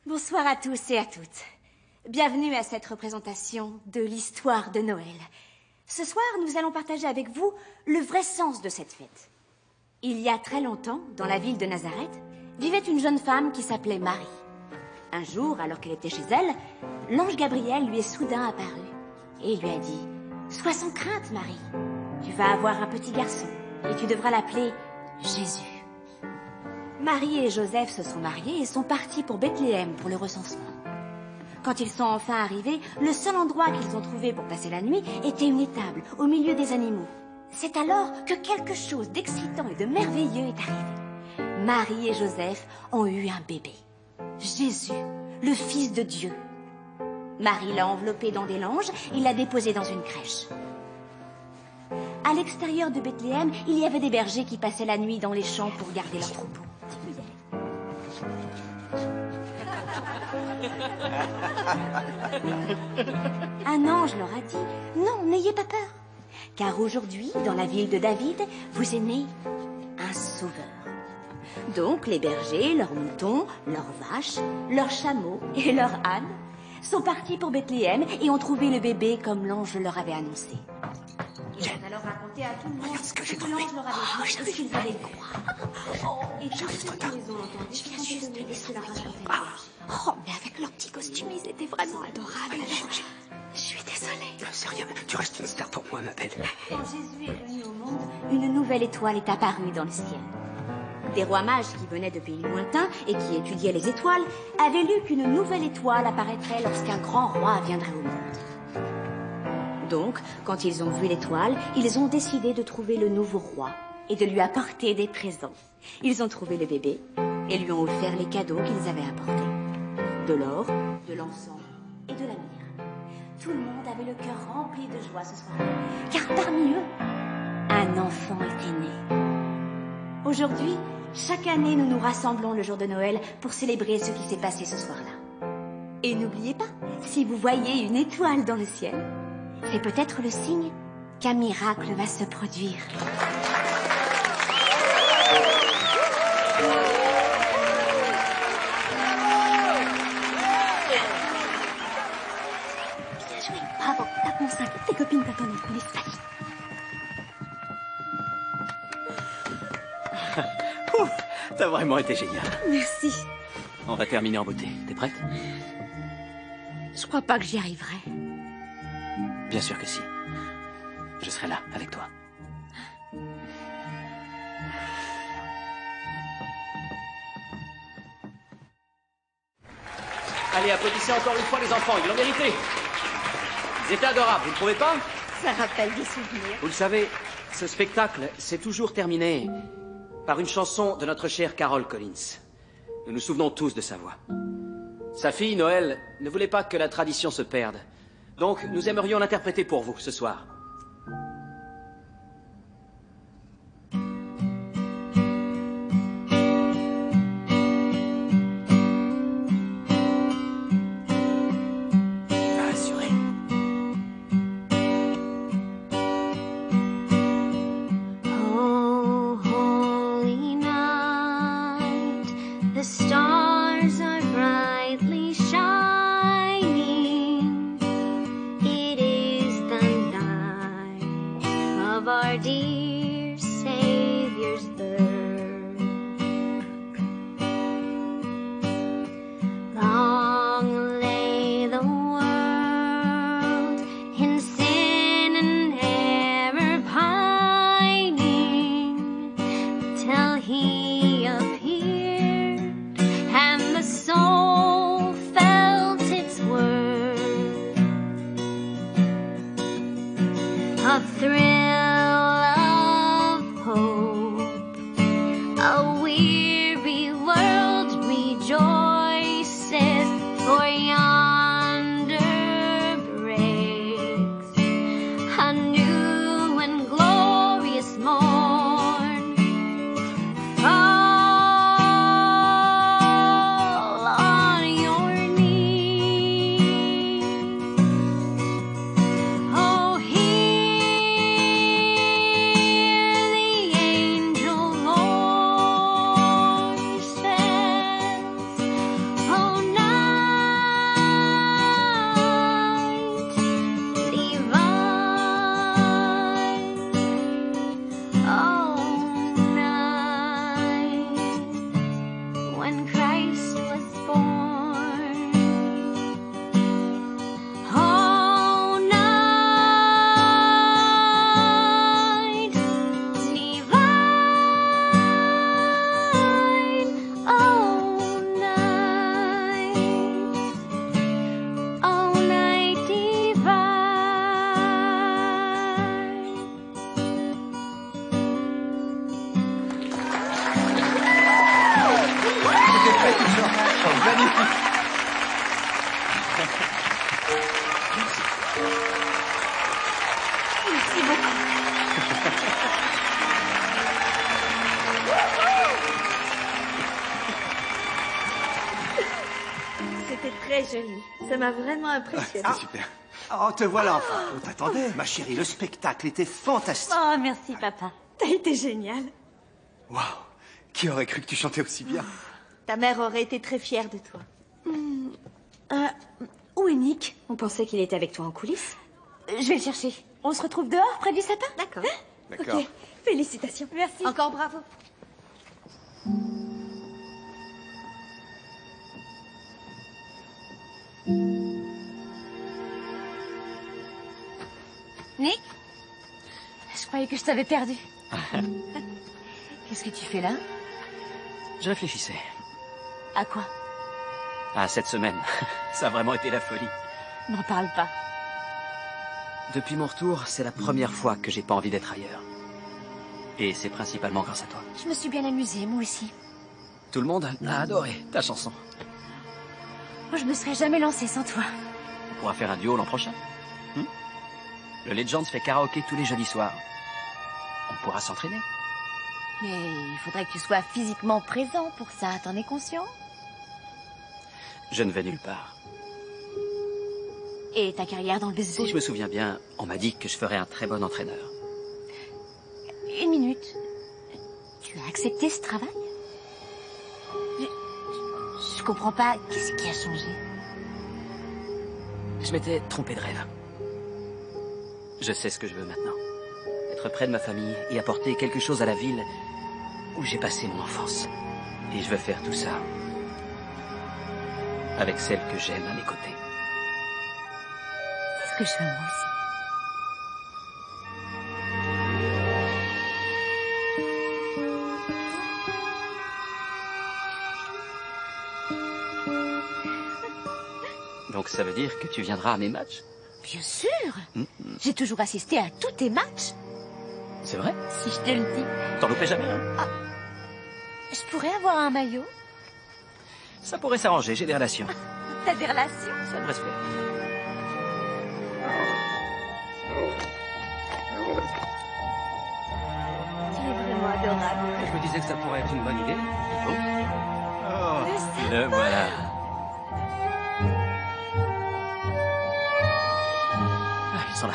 Bonsoir à tous et à toutes. Bienvenue à cette représentation de l'histoire de Noël. Ce soir, nous allons partager avec vous le vrai sens de cette fête. Il y a très longtemps, dans la ville de Nazareth, vivait une jeune femme qui s'appelait Marie. Un jour, alors qu'elle était chez elle, l'ange Gabriel lui est soudain apparu et lui a dit « Sois sans crainte, Marie. Tu vas avoir un petit garçon et tu devras l'appeler Jésus. » Marie et Joseph se sont mariés et sont partis pour Bethléem pour le recensement. Quand ils sont enfin arrivés, le seul endroit qu'ils ont trouvé pour passer la nuit était une étable au milieu des animaux. C'est alors que quelque chose d'excitant et de merveilleux est arrivé. Marie et Joseph ont eu un bébé. Jésus, le Fils de Dieu. Marie l'a enveloppé dans des langes et l'a déposé dans une crèche. À l'extérieur de Bethléem, il y avait des bergers qui passaient la nuit dans les champs pour garder leurs troupeaux. Un ange leur a dit « Non, n'ayez pas peur, car aujourd'hui, dans la ville de David, vous est né un sauveur. » Donc les bergers, leurs moutons, leurs vaches, leurs chameaux et leurs ânes sont partis pour Bethléem et ont trouvé le bébé comme l'ange leur avait annoncé. Ils ont alors raconté à tout le monde ce que l'ange leur avait dit et ce qu'ils allaient croire. Et tous ceux qui les ont entendus sont étonnés de ce que leur racontait. Oh, mais avec leurs petits costumes, ils étaient vraiment adorables. Je suis désolée. C'est rien, tu restes une star pour moi, ma belle. Quand Jésus est venu au monde, une nouvelle étoile est apparue dans le ciel. Des rois mages qui venaient de pays lointains et qui étudiaient les étoiles avaient lu qu'une nouvelle étoile apparaîtrait lorsqu'un grand roi viendrait au monde. Donc, quand ils ont vu l'étoile, ils ont décidé de trouver le nouveau roi et de lui apporter des présents. Ils ont trouvé le bébé et lui ont offert les cadeaux qu'ils avaient apportés. De l'or, de l'encens et de la myrrhe. Tout le monde avait le cœur rempli de joie ce soir-là, car parmi eux, un enfant était né. Aujourd'hui, Chaque année, nous nous rassemblons le jour de Noël pour célébrer ce qui s'est passé ce soir-là. Et n'oubliez pas, si vous voyez une étoile dans le ciel, c'est peut-être le signe qu'un miracle va se produire. Bien joué, bravo, tape mon 5, tes copines t'attendent en coulisses, vas-y. Ouf, t'as vraiment été génial. Merci. On va terminer en beauté. T'es prête? Je crois pas que j'y arriverai. Bien sûr que si. Je serai là, avec toi. Allez, applaudissez encore une fois les enfants, ils l'ont mérité. Ils étaient adorables, vous ne trouvez pas? Ça rappelle des souvenirs. Vous le savez, ce spectacle s'est toujours terminé par une chanson de notre chère Carol Collins. Nous nous souvenons tous de sa voix. Sa fille, Noël, ne voulait pas que la tradition se perde. Donc, nous aimerions l'interpréter pour vous ce soir. Assuré. Oh, holy night, the stars are brightly shining. It is the night of our dear Savior's birth. Long lay the world in sin and error pining, till he appeared and the soul felt its worth. A thrill of hope, a weary world rejoices, for yonder breaks a new and glorious morn. Fall on your knees. Oh, hear the angel voices. Oh, night divine. Oh, night when Christ was born. Oh, night divine. Oh, night divine. Merci beaucoup. C'était très joli. Ça m'a vraiment impressionné. Super. Oh, te voilà enfin. On t'attendait. Ma chérie, le spectacle était fantastique. Oh, merci, papa. T'as été génial. Waouh. Qui aurait cru que tu chantais aussi bien? Ta mère aurait été très fière de toi. Où est Nick? On pensait qu'il était avec toi en coulisses. Je vais le chercher. On se retrouve dehors, près du sapin? D'accord. D'accord. Ok. Félicitations. Merci. Encore bravo. Nick? Je croyais que je t'avais perdu. Qu'est-ce que tu fais là? Je réfléchissais À quoi? à cette semaine. Ça a vraiment été la folie. N'en parle pas. Depuis mon retour, c'est la première fois que j'ai pas envie d'être ailleurs. Et c'est principalement grâce à toi. Je me suis bien amusée, moi aussi. Tout le monde a adoré ta chanson. Moi, je me serais jamais lancée sans toi. On pourra faire un duo l'an prochain. Le Legends fait karaoké tous les jeudis soirs. On pourra s'entraîner. Mais il faudrait que tu sois physiquement présent pour ça, t'en es conscient? Je ne vais nulle part. Et ta carrière dans le baseball? Si je me souviens bien, on m'a dit que je ferais un très bon entraîneur. Une minute. Tu as accepté ce travail? Je comprends pas. Qu'est-ce qui a changé? Je m'étais trompé de rêve. Je sais ce que je veux maintenant. Être près de ma famille et apporter quelque chose à la ville où j'ai passé mon enfance. Et je veux faire tout ça avec celle que j'aime à mes côtés. C'est ce que je veux moi aussi. Donc ça veut dire que tu viendras à mes matchs? Bien sûr. J'ai toujours assisté à tous tes matchs. C'est vrai? Si je te le dis. T'en loupais jamais, hein? Ah, je pourrais avoir un maillot? Ça pourrait s'arranger, j'ai des relations. T'as des relations? Ça devrait se faire. Tu es vraiment adorable. Je me disais que ça pourrait être une bonne idée. Bon. Oh, Le voilà. Ah, ils sont là.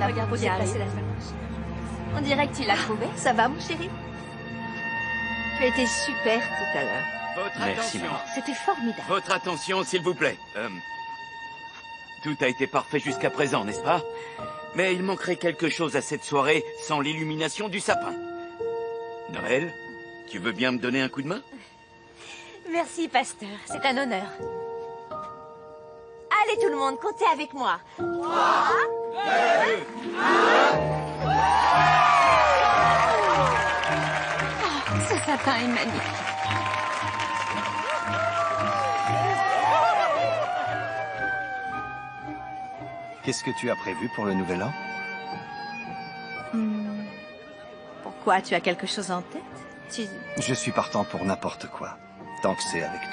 Regarde, j'ai placé la phalange. On dirait que tu l'as trouvé. Ça va, mon chéri? Tu as été super tout à l'heure. Votre Merci, attention. maman. C'était formidable. Votre attention, s'il vous plaît. Tout a été parfait jusqu'à présent, n'est-ce pas? Mais il manquerait quelque chose à cette soirée sans l'illumination du sapin. Noël, tu veux bien me donner un coup de main? Merci, pasteur. C'est un honneur. Allez, tout le monde, comptez avec moi. 3, 2, 1. Ce sapin est magnifique. Qu'est-ce que tu as prévu pour le nouvel an? Pourquoi? Tu as quelque chose en tête? Je suis partant pour n'importe quoi, tant que c'est avec toi.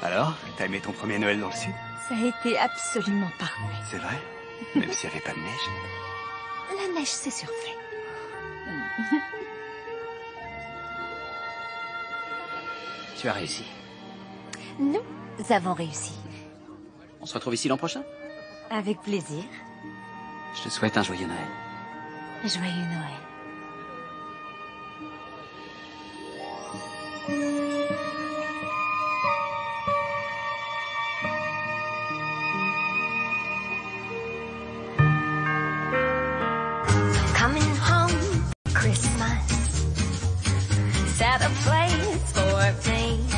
Alors, t'as aimé ton premier Noël dans le sud? Ça a été absolument parfait. C'est vrai? Même s'il n'y avait pas de neige? La neige, c'est surfait. Tu as réussi. Nous avons réussi. On se retrouve ici l'an prochain? Avec plaisir. Je te souhaite un joyeux Noël. Joyeux Noël. Coming home Christmas, set a place for me.